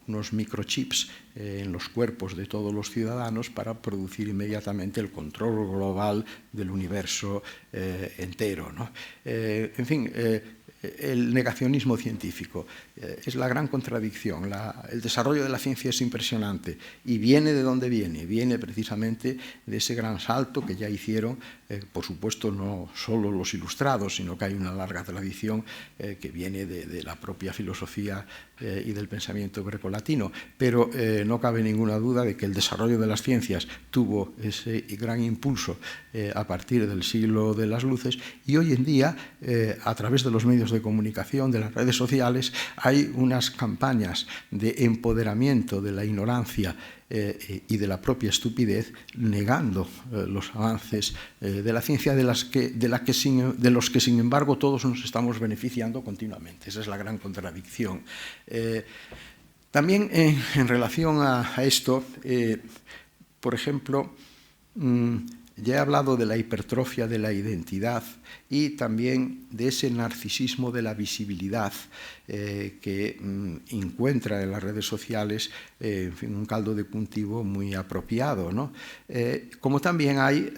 unos microchips en los cuerpos de todos los ciudadanos para producir inmediatamente el control global del universo entero, ¿no? En fin, el negacionismo científico. Es la gran contradicción. El desarrollo de la ciencia es impresionante y viene de donde viene. Viene precisamente de ese gran salto que ya hicieron, por supuesto, no solo los ilustrados, sino que hay una larga tradición que viene de la propia filosofía y del pensamiento grecolatino. Pero no cabe ninguna duda de que el desarrollo de las ciencias tuvo ese gran impulso a partir del siglo de las luces, y hoy en día, a través de los medios de comunicación, de las redes sociales, hay unas campañas de empoderamiento de la ignorancia y de la propia estupidez, negando los avances de la ciencia de los que, sin embargo, todos nos estamos beneficiando continuamente. Esa es la gran contradicción. También en relación a esto, por ejemplo, ya he hablado de la hipertrofia de la identidad y también de ese narcisismo de la visibilidad que encuentra en las redes sociales un caldo de cultivo muy apropiado, ¿no? Como también hay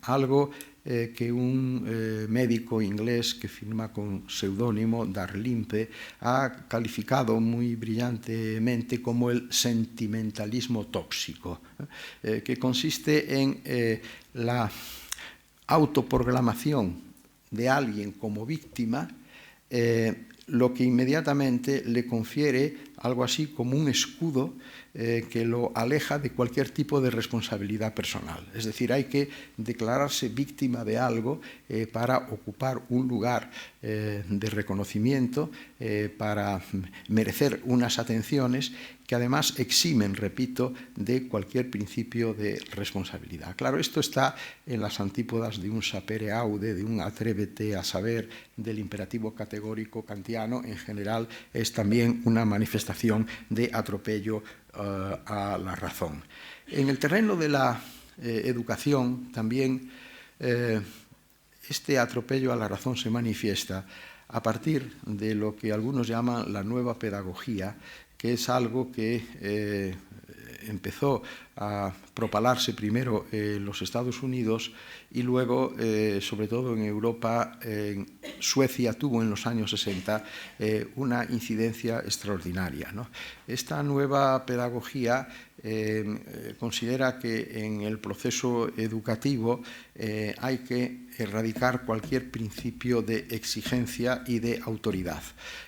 algo que un médico inglés que firma con seudónimo, Darlimpe, ha calificado muy brillantemente como el sentimentalismo tóxico, que consiste en la autoproclamación de alguien como víctima, lo que inmediatamente le confiere algo así como un escudo que lo aleja de cualquier tipo de responsabilidad personal. Es decir, hay que declararse víctima de algo para ocupar un lugar de reconocimiento, para merecer unas atenciones que además eximen, repito, de cualquier principio de responsabilidad. Claro, esto está en las antípodas de un sapere aude, de un atrévete a saber, del imperativo categórico kantiano. En general, es también una manifestación de atropello a la razón. En el terreno de la educación, también este atropello a la razón se manifiesta a partir de lo que algunos llaman la nueva pedagogía, que es algo que empezó a propalarse primero en los Estados Unidos y luego, sobre todo en Europa, en Suecia tuvo en los años 60 una incidencia extraordinaria, ¿no? Esta nueva pedagogía considera que en el proceso educativo hay que erradicar cualquier principio de exigencia y de autoridad.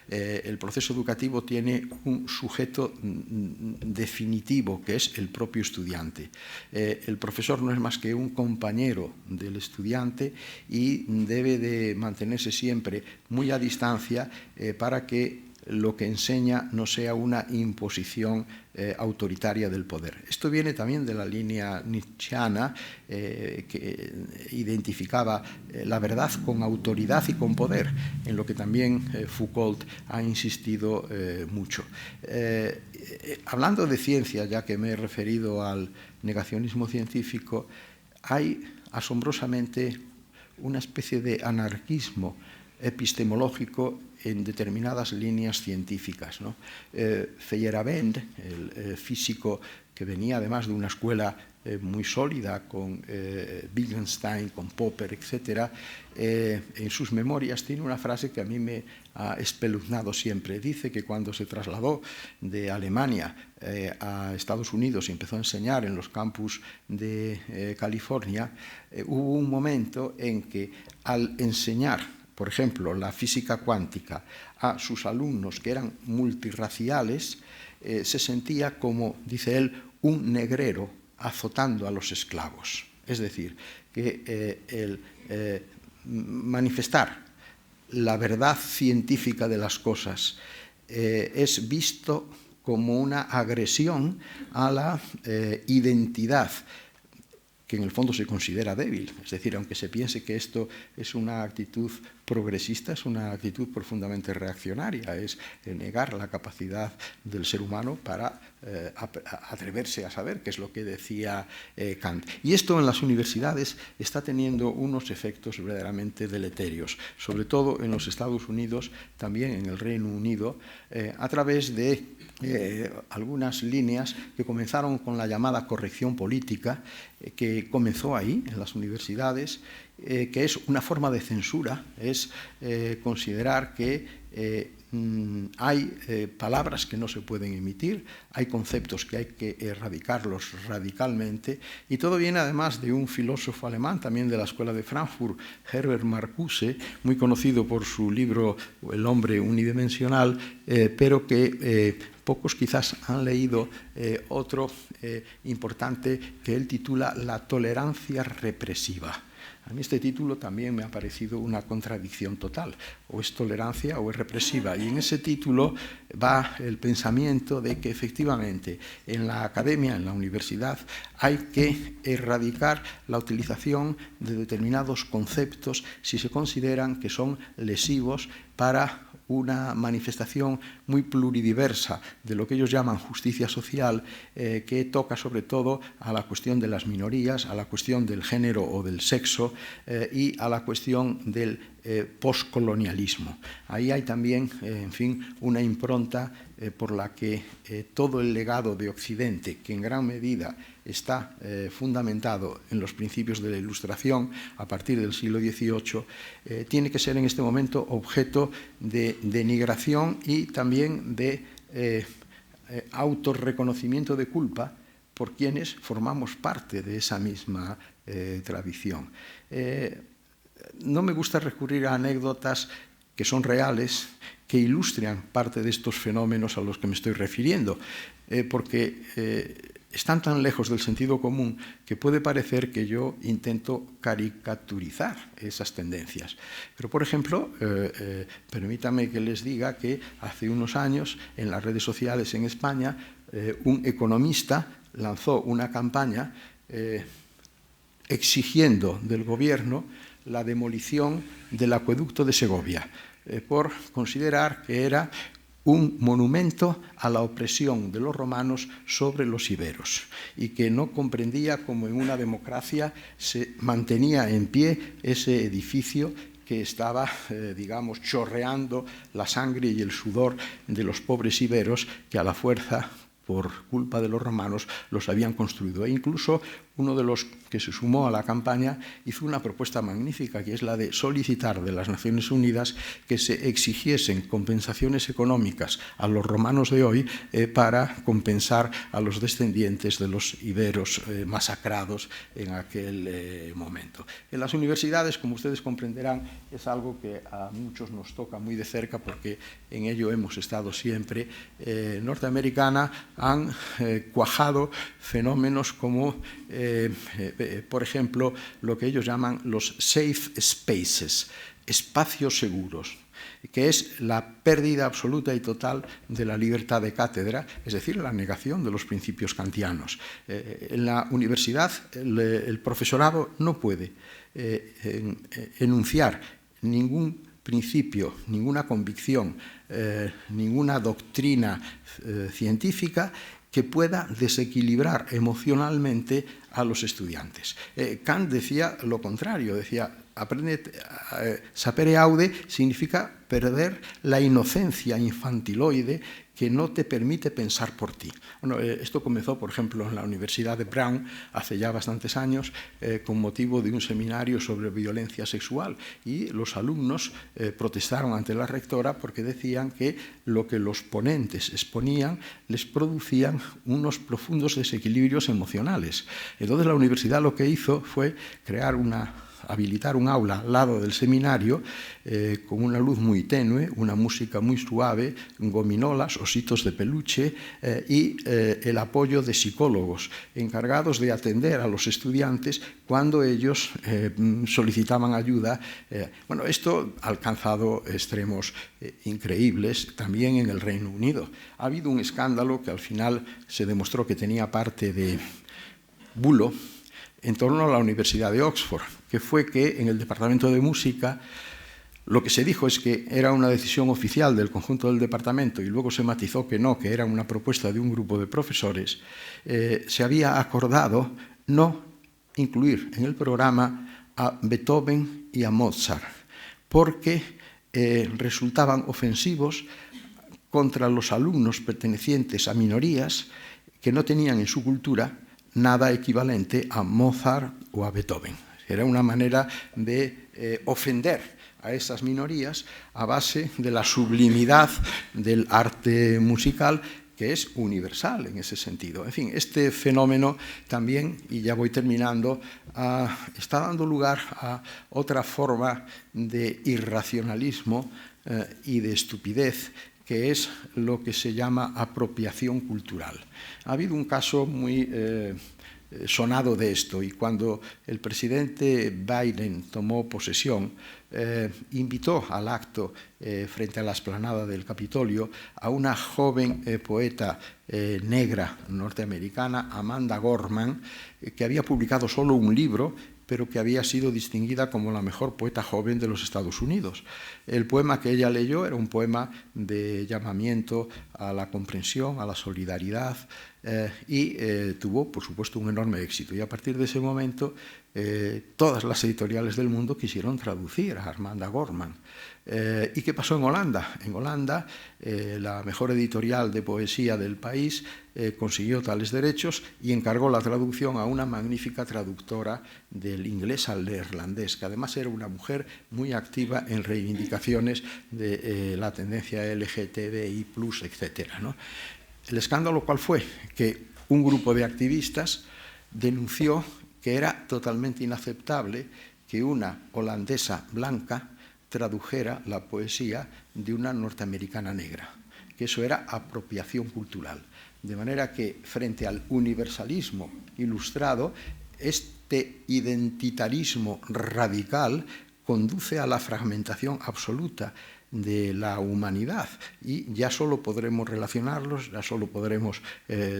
El proceso educativo tiene un sujeto definitivo, que es el propio estudiante. El profesor no es más que un compañero del estudiante y debe de mantenerse siempre muy a distancia para que lo que enseña no sea una imposición autoritaria del poder. Esto viene también de la línea nietzscheana, que identificaba la verdad con autoridad y con poder, en lo que también Foucault ha insistido mucho. Hablando de ciencia, ya que me he referido al negacionismo científico, hay asombrosamente una especie de anarquismo epistemológico en determinadas líneas científicas, ¿no? Feyerabend, el físico que venía además de una escuela muy sólida con Wittgenstein, con Popper, etc., en sus memorias tiene una frase que a mí me ha espeluznado siempre. Dice que cuando se trasladó de Alemania a Estados Unidos y empezó a enseñar en los campus de California, hubo un momento en que al enseñar, por ejemplo, la física cuántica a sus alumnos que eran multirraciales, se sentía como, dice él, un negrero azotando a los esclavos. Es decir, que el manifestar la verdad científica de las cosas es visto como una agresión a la identidad, que en el fondo se considera débil. Es decir, aunque se piense que esto es una actitud progresista, es una actitud profundamente reaccionaria, es negar la capacidad del ser humano para atreverse a saber, que es lo que decía Kant. Y esto en las universidades está teniendo unos efectos verdaderamente deleterios, sobre todo en los Estados Unidos, también en el Reino Unido, a través de algunas líneas que comenzaron con la llamada corrección política, que que comenzó ahí, en las universidades, que es una forma de censura, es considerar que hay palabras que no se pueden emitir, hay conceptos que hay que erradicarlos radicalmente, y todo viene además de un filósofo alemán, también de la Escuela de Frankfurt, Herbert Marcuse, muy conocido por su libro El hombre unidimensional, pero que pocos quizás han leído otro importante que él titula La tolerancia represiva. A mí este título también me ha parecido una contradicción total, o es tolerancia o es represiva, y en ese título va el pensamiento de que efectivamente en la academia, en la universidad, hay que erradicar la utilización de determinados conceptos si se consideran que son lesivos para una manifestación muy pluridiversa de lo que ellos llaman justicia social, que toca sobre todo a la cuestión de las minorías, a la cuestión del género o del sexo y a la cuestión del postcolonialismo. Ahí hay también, en fin, una impronta por la que todo el legado de Occidente, que en gran medida está fundamentado en los principios de la Ilustración a partir del siglo XVIII, tiene que ser en este momento objeto de denigración y también de autorreconocimiento de culpa por quienes formamos parte de esa misma tradición. No me gusta recurrir a anécdotas que son reales, que ilustran parte de estos fenómenos a los que me estoy refiriendo, porque están tan lejos del sentido común que puede parecer que yo intento caricaturizar esas tendencias. Pero, por ejemplo, permítame que les diga que hace unos años en las redes sociales en España un economista lanzó una campaña exigiendo del gobierno la demolición del acueducto de Segovia, por considerar que era un monumento a la opresión de los romanos sobre los iberos y que no comprendía cómo en una democracia se mantenía en pie ese edificio que estaba, digamos, chorreando la sangre y el sudor de los pobres iberos que a la fuerza, por culpa de los romanos, los habían construido. E incluso uno de los que se sumó a la campaña hizo una propuesta magnífica, que es la de solicitar de las Naciones Unidas que se exigiesen compensaciones económicas a los romanos de hoy para compensar a los descendientes de los iberos masacrados en aquel momento. En las universidades, como ustedes comprenderán, es algo que a muchos nos toca muy de cerca porque en ello hemos estado siempre. Norteamericana han cuajado fenómenos como por ejemplo, lo que ellos llaman los safe spaces, espacios seguros, que es la pérdida absoluta y total de la libertad de cátedra, es decir, la negación de los principios kantianos. En la universidad el profesorado no puede enunciar ningún principio, ninguna convicción, ninguna doctrina científica que pueda desequilibrar emocionalmente a los estudiantes. Kant decía lo contrario, decía, sapere aude significa perder la inocencia infantiloide que no te permite pensar por ti. Bueno, esto comenzó, por ejemplo, en la Universidad de Brown hace ya bastantes años con motivo de un seminario sobre violencia sexual y los alumnos protestaron ante la rectora porque decían que lo que los ponentes exponían les producían unos profundos desequilibrios emocionales. Entonces la universidad lo que hizo fue habilitar un aula al lado del seminario con una luz muy tenue, una música muy suave, gominolas, ositos de peluche y el apoyo de psicólogos encargados de atender a los estudiantes cuando ellos solicitaban ayuda. Bueno, esto ha alcanzado extremos increíbles también en el Reino Unido. Ha habido un escándalo que al final se demostró que tenía parte de bulo en torno a la Universidad de Oxford, que fue que en el Departamento de Música lo que se dijo es que era una decisión oficial del conjunto del departamento y luego se matizó que no, que era una propuesta de un grupo de profesores. Se había acordado no incluir en el programa a Beethoven y a Mozart porque resultaban ofensivos contra los alumnos pertenecientes a minorías que no tenían en su cultura nada equivalente a Mozart o a Beethoven. Era una manera de ofender a esas minorías a base de la sublimidad del arte musical, que es universal en ese sentido. En fin, este fenómeno también, y ya voy terminando, está dando lugar a otra forma de irracionalismo y de estupidez, que es lo que se llama apropiación cultural. Ha habido un caso muy sonado de esto, y cuando el presidente Biden tomó posesión, invitó al acto frente a la explanada del Capitolio a una joven poeta negra norteamericana, Amanda Gorman, que había publicado solo un libro, pero que había sido distinguida como la mejor poeta joven de los Estados Unidos. El poema que ella leyó era un poema de llamamiento a la comprensión, a la solidaridad, y tuvo, por supuesto, un enorme éxito. Y a partir de ese momento, todas las editoriales del mundo quisieron traducir a Amanda Gorman. ¿Y qué pasó en Holanda? En Holanda, la mejor editorial de poesía del país consiguió tales derechos y encargó la traducción a una magnífica traductora del inglés al neerlandés, que además era una mujer muy activa en reivindicaciones de la tendencia LGTBI+, etc., ¿no? El escándalo, ¿cuál fue? Que un grupo de activistas denunció que era totalmente inaceptable que una holandesa blanca tradujera la poesía de una norteamericana negra, que eso era apropiación cultural. De manera que, frente al universalismo ilustrado, este identitarismo radical conduce a la fragmentación absoluta de la humanidad, y ya solo podremos relacionarlos, ya solo podremos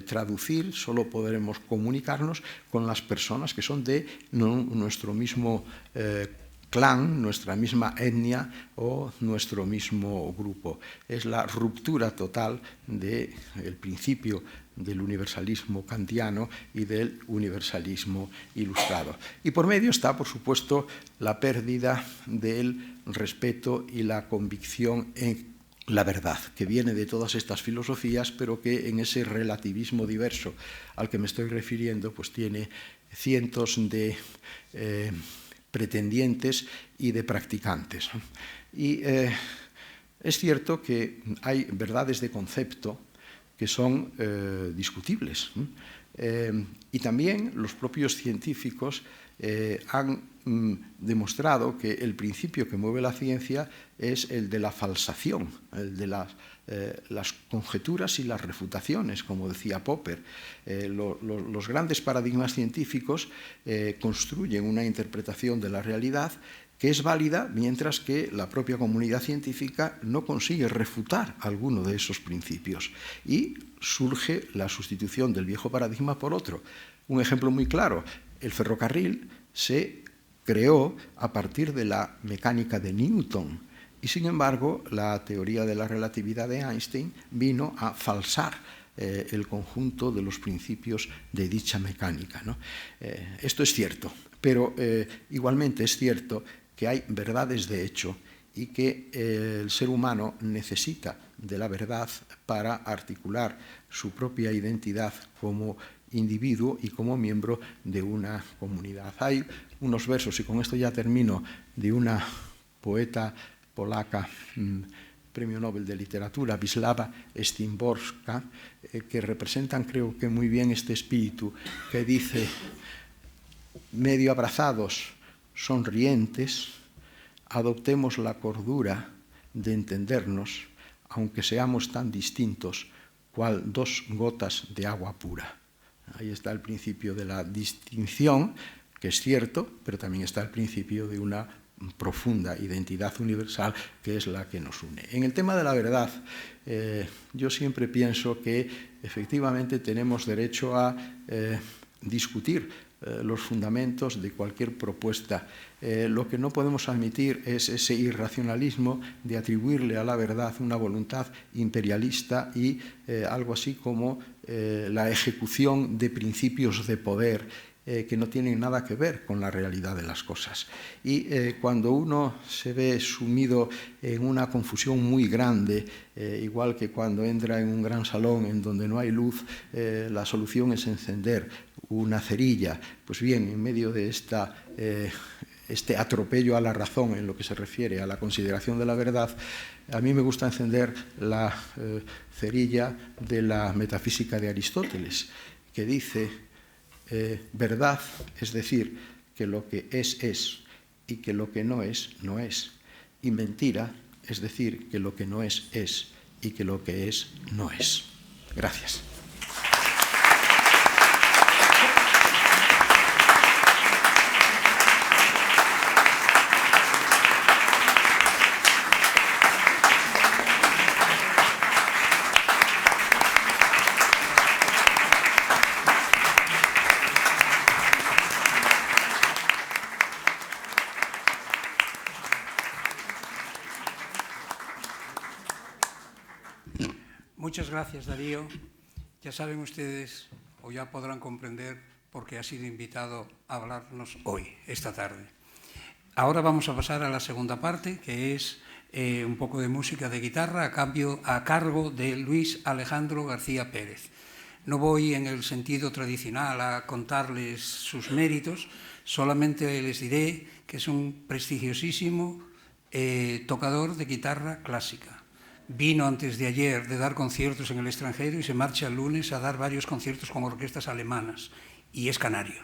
traducir, solo podremos comunicarnos con las personas que son de nuestro mismo clan, nuestra misma etnia o nuestro mismo grupo. Es la ruptura total del principio del universalismo kantiano y del universalismo ilustrado. Y por medio está, por supuesto, la pérdida del respeto y la convicción en la verdad, que viene de todas estas filosofías, pero que en ese relativismo diverso al que me estoy refiriendo, pues tiene cientos de pretendientes y de practicantes. Y es cierto que hay verdades de concepto que son discutibles. Y también los propios científicos han demostrado que el principio que mueve la ciencia es el de la falsación, el de las conjeturas y las refutaciones, como decía Popper. Los grandes paradigmas científicos construyen una interpretación de la realidad que es válida, mientras que la propia comunidad científica no consigue refutar alguno de esos principios. Y surge la sustitución del viejo paradigma por otro. Un ejemplo muy claro: el ferrocarril se creó a partir de la mecánica de Newton, y sin embargo la teoría de la relatividad de Einstein vino a falsar el conjunto de los principios de dicha mecánica, ¿no? Esto es cierto, pero igualmente es cierto que hay verdades de hecho y que el ser humano necesita de la verdad para articular su propia identidad como individuo y como miembro de una comunidad. Hay unos versos, y con esto ya termino, de una poeta polaca, Premio Nobel de Literatura, Wisława Szymborska, que representan, creo que muy bien, este espíritu, que dice: medio abrazados, sonrientes, adoptemos la cordura de entendernos, aunque seamos tan distintos cual dos gotas de agua pura. Ahí está el principio de la distinción, que es cierto, pero también está el principio de una profunda identidad universal, que es la que nos une. En el tema de la verdad, yo siempre pienso que efectivamente tenemos derecho a discutir los fundamentos de cualquier propuesta. Lo que no podemos admitir es ese irracionalismo de atribuirle a la verdad una voluntad imperialista y algo así como la ejecución de principios de poder que no tienen nada que ver con la realidad de las cosas. Y cuando uno se ve sumido en una confusión muy grande, igual que cuando entra en un gran salón en donde no hay luz, la solución es encender una cerilla. Pues bien, en medio de este atropello a la razón en lo que se refiere a la consideración de la verdad, a mí me gusta encender la cerilla de la metafísica de Aristóteles, que dice, verdad es decir, que lo que es, y que lo que no es, no es. Y mentira es decir, que lo que no es, y que lo que es, no es. Gracias. Muchas gracias, Darío. Ya saben ustedes, o ya podrán comprender, por qué ha sido invitado a hablarnos hoy, esta tarde. Ahora vamos a pasar a la segunda parte, que es un poco de música de guitarra a cargo de Luis Alejandro García Pérez. No voy en el sentido tradicional a contarles sus méritos, solamente les diré que es un prestigiosísimo tocador de guitarra clásica. Vino antes de ayer de dar conciertos en el extranjero y se marcha el lunes a dar varios conciertos con orquestas alemanas, y es canario.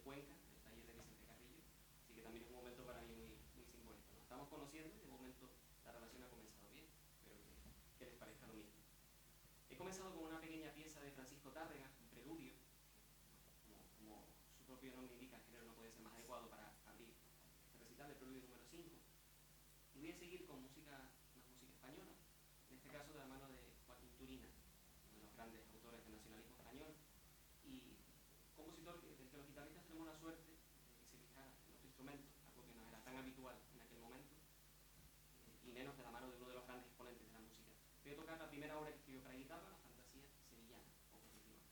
Cuenca, He comenzado con una pequeña pieza de Francisco Tárrega, un preludio, como su propio nombre indica, el género no puede ser más adecuado para abrir el recital del preludio número 5. Y voy a seguir con una música española, en este caso de la mano de Joaquín Turina, uno de los grandes autores del nacionalismo español, y compositor del que los guitarristas tenemos la suerte de que se fijara en otro instrumento, algo que no era tan habitual en aquel momento, y menos de la mano de uno de los grandes exponentes de la música. Voy a tocar la primera obra que escribió para guitarra, la Fantasía Sevillana, compositiva.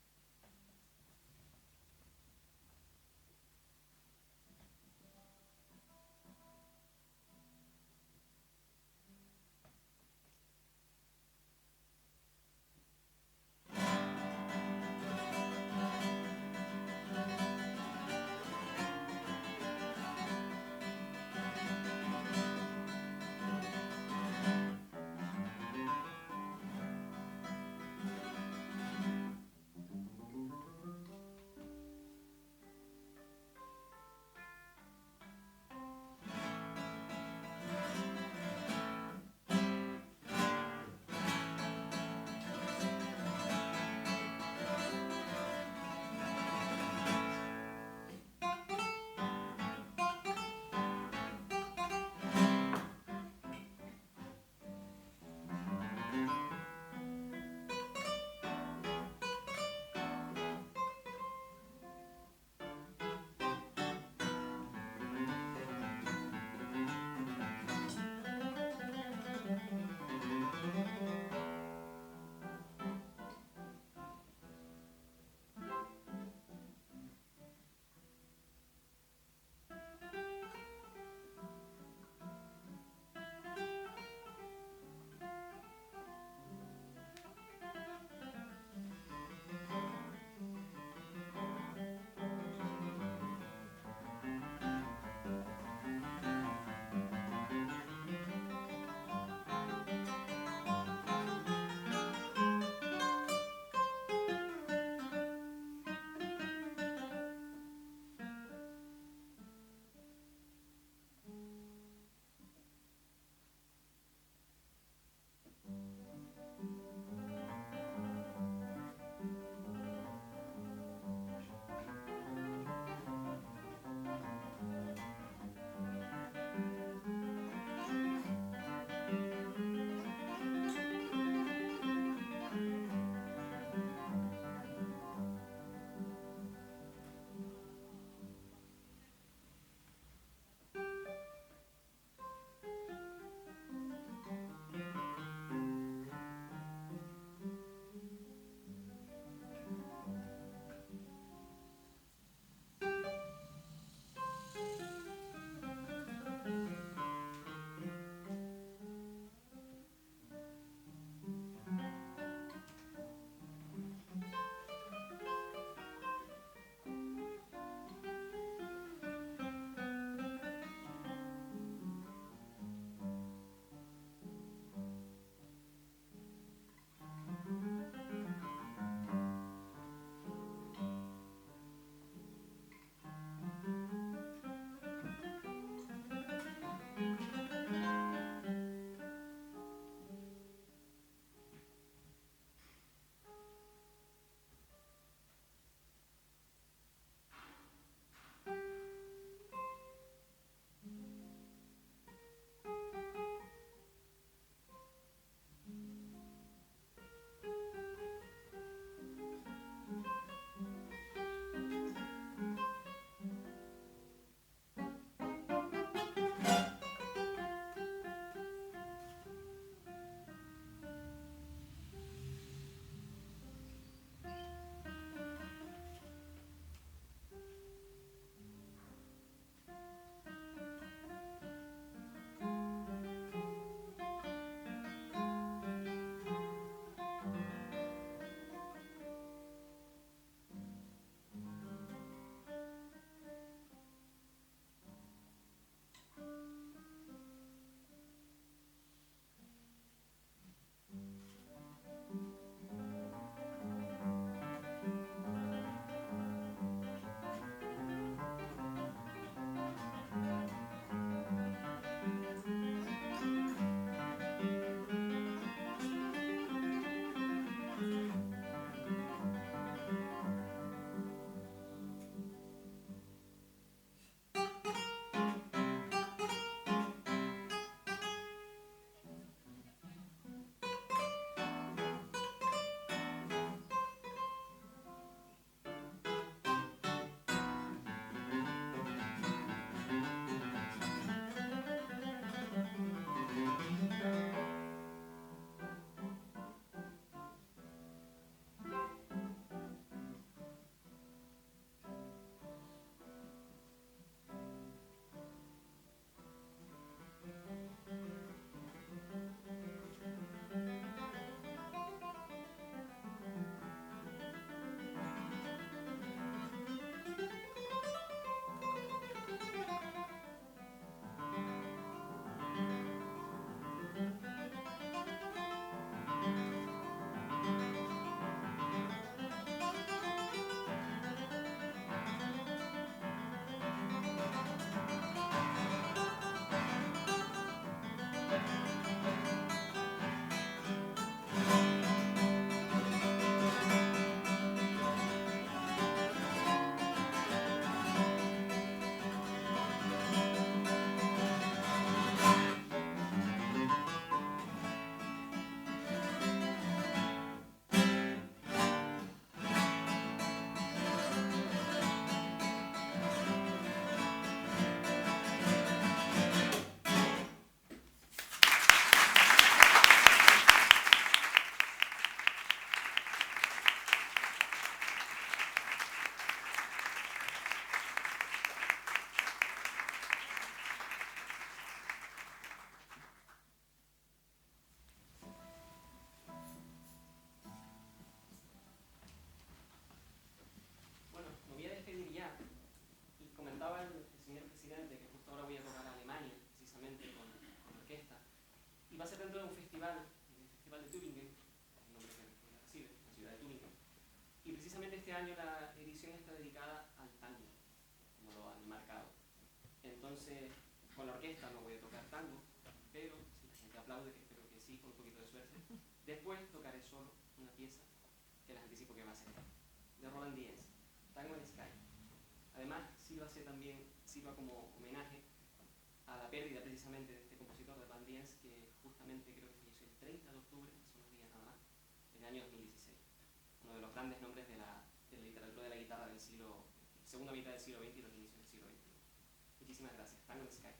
va a ser dentro de un festival, el Festival de Tübingen, el nombre que recibe, la ciudad de Tübingen. Y precisamente este año la edición está dedicada al tango, como lo han marcado. Entonces, con la orquesta no voy a tocar tango, pero si la gente aplaude, que espero que sí, con un poquito de suerte, después tocaré solo una pieza que les anticipo que va a ser de Roland Diez, Tango in the Sky. Además, sirva como homenaje a la pérdida precisamente de este compositor de Roland Diez, que justamente creo que falleció el 30 de octubre, hace unos días nada más, en el año 2016. Uno de los grandes nombres de la literatura de la guitarra del segunda mitad del siglo XX y los inicios del siglo XXI. Muchísimas gracias. Tango in the Sky.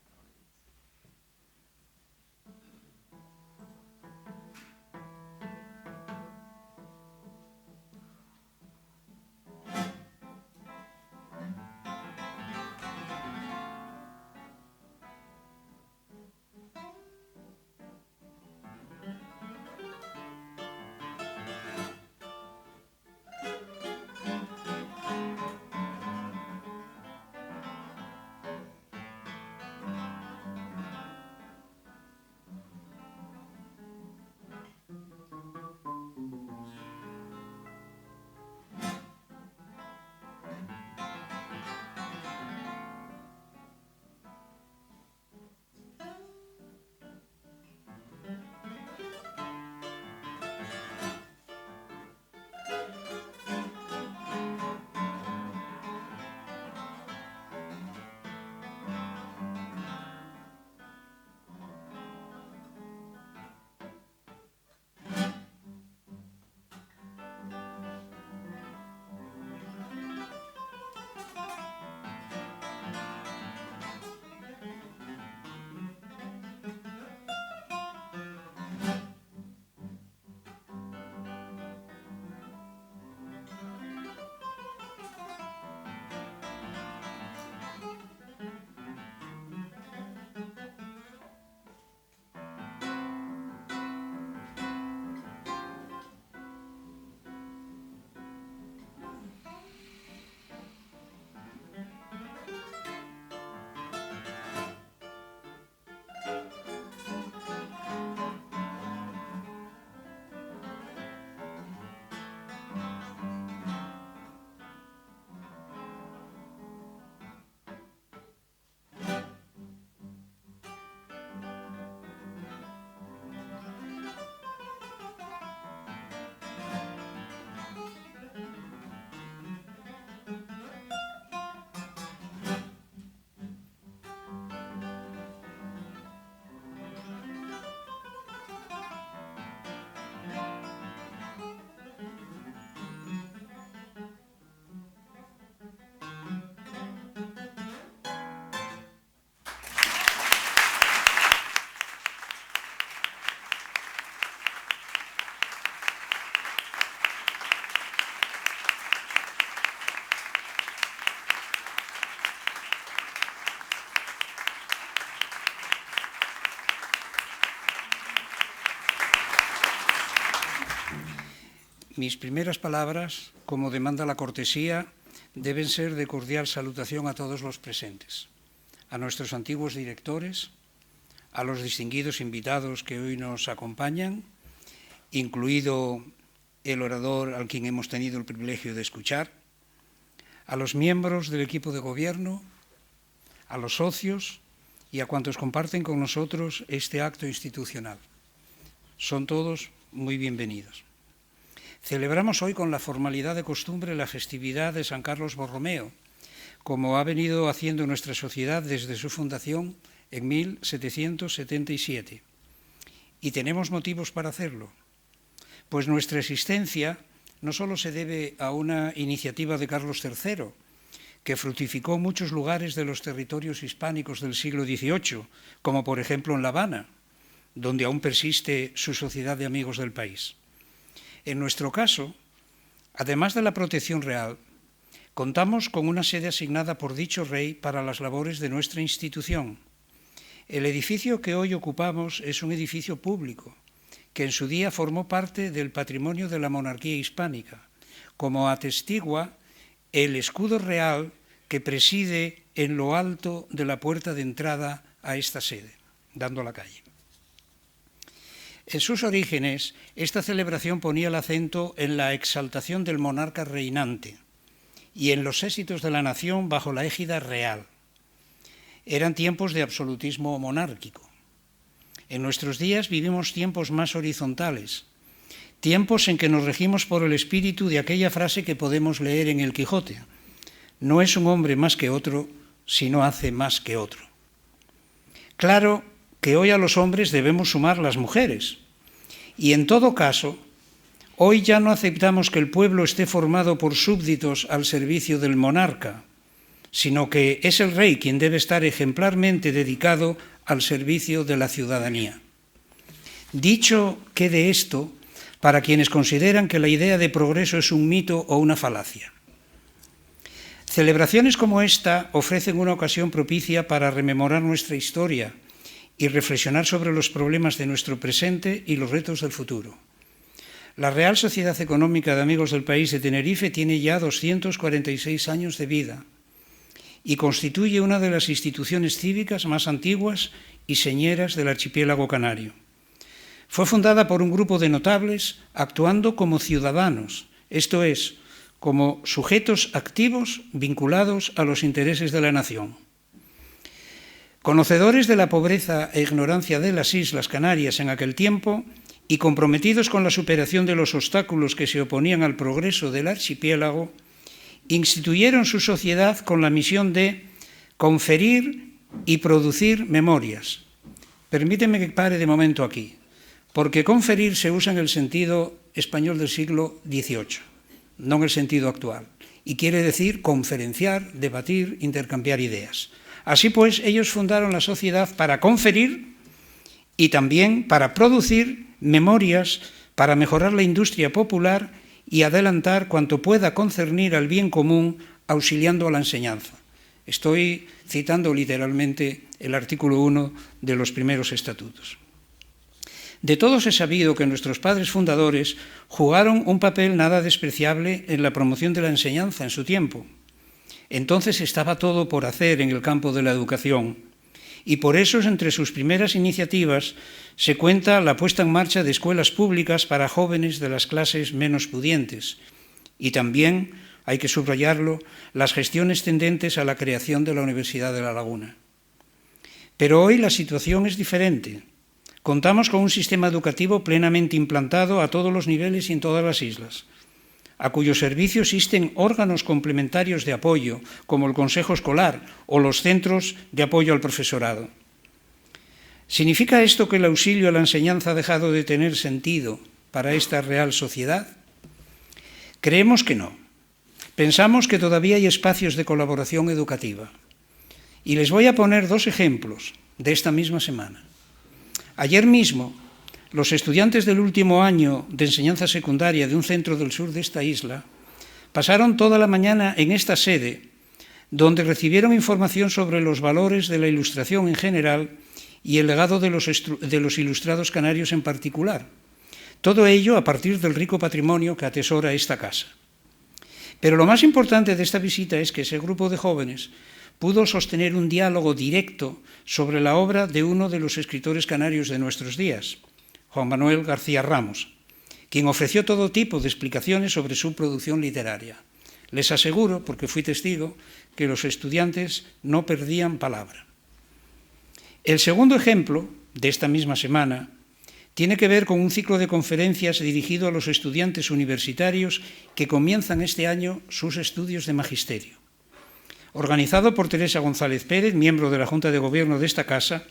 Mis primeras palabras, como demanda la cortesía, deben ser de cordial salutación a todos los presentes, a nuestros antiguos directores, a los distinguidos invitados que hoy nos acompañan, incluido el orador al quien hemos tenido el privilegio de escuchar, a los miembros del equipo de gobierno, a los socios y a cuantos comparten con nosotros este acto institucional. Son todos muy bienvenidos. Celebramos hoy con la formalidad de costumbre la festividad de San Carlos Borromeo, como ha venido haciendo nuestra sociedad desde su fundación en 1777. Y tenemos motivos para hacerlo, pues nuestra existencia no solo se debe a una iniciativa de Carlos III, que fructificó muchos lugares de los territorios hispánicos del siglo XVIII, como por ejemplo en La Habana, donde aún persiste su sociedad de amigos del país. En nuestro caso, además de la protección real, contamos con una sede asignada por dicho rey para las labores de nuestra institución. El edificio que hoy ocupamos es un edificio público, que en su día formó parte del patrimonio de la monarquía hispánica, como atestigua el escudo real que preside en lo alto de la puerta de entrada a esta sede, dando a la calle. En sus orígenes, esta celebración ponía el acento en la exaltación del monarca reinante y en los éxitos de la nación bajo la égida real. Eran tiempos de absolutismo monárquico. En nuestros días vivimos tiempos más horizontales, tiempos en que nos regimos por el espíritu de aquella frase que podemos leer en el Quijote: no es un hombre más que otro, sino hace más que otro. Claro que hoy a los hombres debemos sumar las mujeres, y en todo caso, hoy ya no aceptamos que el pueblo esté formado por súbditos al servicio del monarca, sino que es el rey quien debe estar ejemplarmente dedicado al servicio de la ciudadanía. Dicho quede esto para quienes consideran que la idea de progreso es un mito o una falacia. Celebraciones como esta ofrecen una ocasión propicia para rememorar nuestra historia y reflexionar sobre los problemas de nuestro presente y los retos del futuro. La Real Sociedad Económica de Amigos del País de Tenerife tiene ya 246 años de vida y constituye una de las instituciones cívicas más antiguas y señeras del archipiélago canario. Fue fundada por un grupo de notables actuando como ciudadanos, esto es, como sujetos activos vinculados a los intereses de la nación. Conocedores de la pobreza e ignorancia de las Islas Canarias en aquel tiempo y comprometidos con la superación de los obstáculos que se oponían al progreso del archipiélago, instituyeron su sociedad con la misión de conferir y producir memorias. Permíteme que pare de momento aquí, porque conferir se usa en el sentido español del siglo XVIII, no en el sentido actual, y quiere decir conferenciar, debatir, intercambiar ideas. Así pues, ellos fundaron la sociedad para conferir y también para producir memorias para mejorar la industria popular y adelantar cuanto pueda concernir al bien común, auxiliando a la enseñanza. Estoy citando literalmente el artículo 1 de los primeros estatutos. De todos es sabido que nuestros padres fundadores jugaron un papel nada despreciable en la promoción de la enseñanza en su tiempo. Entonces estaba todo por hacer en el campo de la educación y por eso entre sus primeras iniciativas se cuenta la puesta en marcha de escuelas públicas para jóvenes de las clases menos pudientes y también, hay que subrayarlo, las gestiones tendentes a la creación de la Universidad de La Laguna. Pero hoy la situación es diferente. Contamos con un sistema educativo plenamente implantado a todos los niveles y en todas las islas, a cuyo servicio existen órganos complementarios de apoyo, como el Consejo Escolar o los centros de apoyo al profesorado. ¿Significa esto que el auxilio a la enseñanza ha dejado de tener sentido para esta Real Sociedad? Creemos que no. Pensamos que todavía hay espacios de colaboración educativa. Y les voy a poner dos ejemplos de esta misma semana. Ayer mismo, los estudiantes del último año de enseñanza secundaria de un centro del sur de esta isla pasaron toda la mañana en esta sede, donde recibieron información sobre los valores de la Ilustración en general y el legado de los ilustrados canarios en particular. Todo ello a partir del rico patrimonio que atesora esta casa. Pero lo más importante de esta visita es que ese grupo de jóvenes pudo sostener un diálogo directo sobre la obra de uno de los escritores canarios de nuestros días, Juan Manuel García Ramos, quien ofreció todo tipo de explicaciones sobre su producción literaria. Les aseguro, porque fui testigo, que los estudiantes no perdían palabra. El segundo ejemplo de esta misma semana tiene que ver con un ciclo de conferencias dirigido a los estudiantes universitarios que comienzan este año sus estudios de magisterio. Organizado por Teresa González Pérez, miembro de la Junta de Gobierno de esta casa,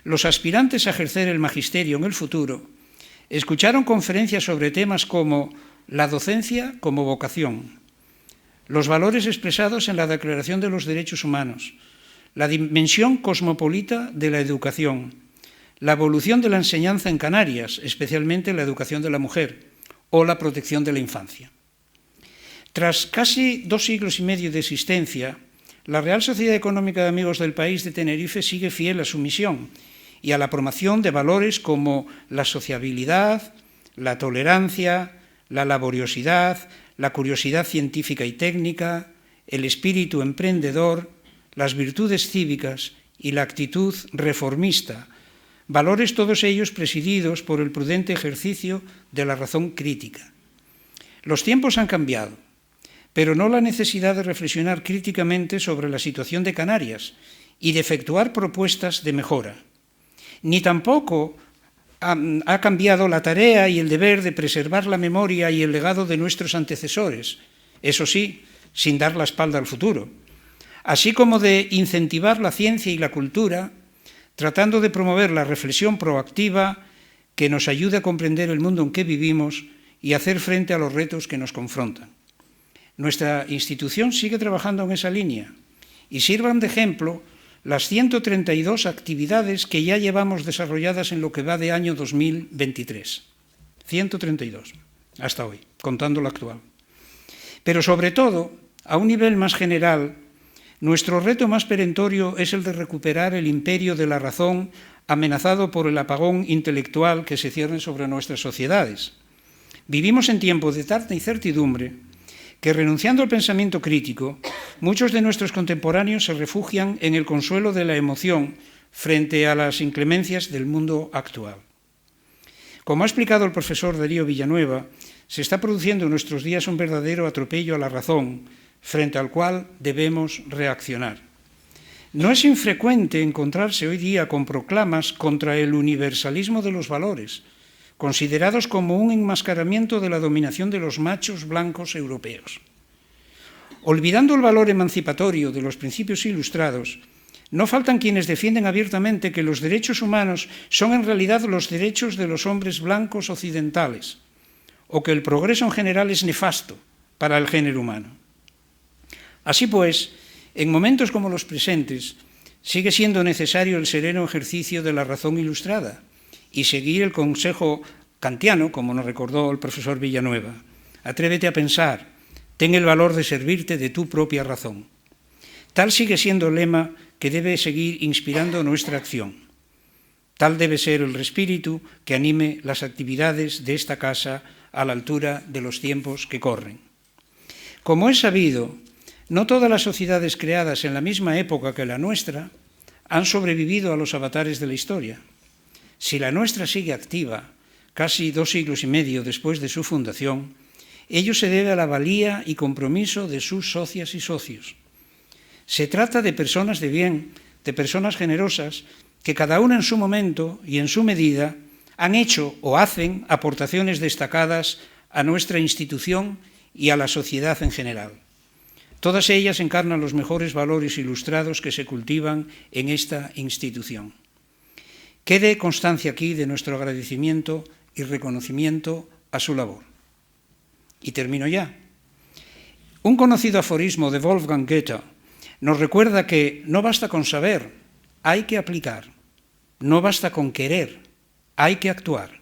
los aspirantes a ejercer el magisterio en el futuro escucharon conferencias sobre temas como la docencia como vocación, los valores expresados en la Declaración de los Derechos Humanos, la dimensión cosmopolita de la educación, la evolución de la enseñanza en Canarias, especialmente la educación de la mujer, o la protección de la infancia. Tras casi 2 siglos y medio de existencia, la Real Sociedad Económica de Amigos del País de Tenerife sigue fiel a su misión y a la promoción de valores como la sociabilidad, la tolerancia, la laboriosidad, la curiosidad científica y técnica, el espíritu emprendedor, las virtudes cívicas y la actitud reformista, valores todos ellos presididos por el prudente ejercicio de la razón crítica. Los tiempos han cambiado, pero no la necesidad de reflexionar críticamente sobre la situación de Canarias y de efectuar propuestas de mejora. Ni tampoco ha cambiado la tarea y el deber de preservar la memoria y el legado de nuestros antecesores, eso sí, sin dar la espalda al futuro, así como de incentivar la ciencia y la cultura, tratando de promover la reflexión proactiva que nos ayude a comprender el mundo en que vivimos y hacer frente a los retos que nos confrontan. Nuestra institución sigue trabajando en esa línea y sirvan de ejemplo las 132 actividades que ya llevamos desarrolladas en lo que va de año 2023. 132, hasta hoy, contando lo actual. Pero sobre todo, a un nivel más general, nuestro reto más perentorio es el de recuperar el imperio de la razón amenazado por el apagón intelectual que se cierne sobre nuestras sociedades. Vivimos en tiempos de tanta incertidumbre que, renunciando al pensamiento crítico, muchos de nuestros contemporáneos se refugian en el consuelo de la emoción frente a las inclemencias del mundo actual. Como ha explicado el profesor Darío Villanueva, se está produciendo en nuestros días un verdadero atropello a la razón, frente al cual debemos reaccionar. No es infrecuente encontrarse hoy día con proclamas contra el universalismo de los valores, considerados como un enmascaramiento de la dominación de los machos blancos europeos. Olvidando el valor emancipatorio de los principios ilustrados, no faltan quienes defienden abiertamente que los derechos humanos son en realidad los derechos de los hombres blancos occidentales, o que el progreso en general es nefasto para el género humano. Así pues, en momentos como los presentes, sigue siendo necesario el sereno ejercicio de la razón ilustrada y seguir el consejo kantiano, como nos recordó el profesor Villanueva. Atrévete a pensar, ten el valor de servirte de tu propia razón. Tal sigue siendo el lema que debe seguir inspirando nuestra acción. Tal debe ser el espíritu que anime las actividades de esta casa a la altura de los tiempos que corren. Como es sabido, no todas las sociedades creadas en la misma época que la nuestra han sobrevivido a los avatares de la historia. Si la nuestra sigue activa, casi 2 siglos y medio después de su fundación, ello se debe a la valía y compromiso de sus socias y socios. Se trata de personas de bien, de personas generosas, que cada una en su momento y en su medida han hecho o hacen aportaciones destacadas a nuestra institución y a la sociedad en general. Todas ellas encarnan los mejores valores ilustrados que se cultivan en esta institución. Quede constancia aquí de nuestro agradecimiento y reconocimiento a su labor. Y termino ya. Un conocido aforismo de Wolfgang Goethe nos recuerda que no basta con saber, hay que aplicar. No basta con querer, hay que actuar.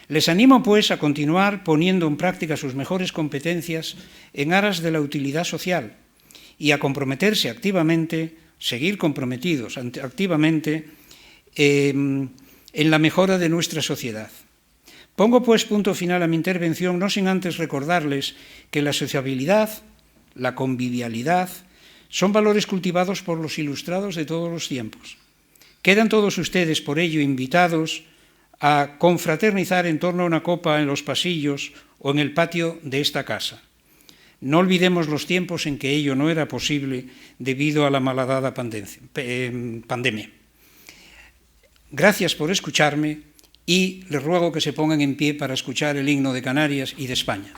Les animo, pues, a continuar poniendo en práctica sus mejores competencias en aras de la utilidad social y a comprometerse activamente, seguir comprometidos activamente en la mejora de nuestra sociedad. Pongo, pues, punto final a mi intervención, no sin antes recordarles que la sociabilidad, la convivialidad, son valores cultivados por los ilustrados de todos los tiempos. Quedan todos ustedes, por ello, invitados a confraternizar en torno a una copa en los pasillos o en el patio de esta casa. No olvidemos los tiempos en que ello no era posible debido a la malhadada pandemia. Gracias por escucharme y les ruego que se pongan en pie para escuchar el himno de Canarias y de España.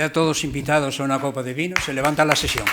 Queda todos invitados a una copa de vino. Se levanta la sesión.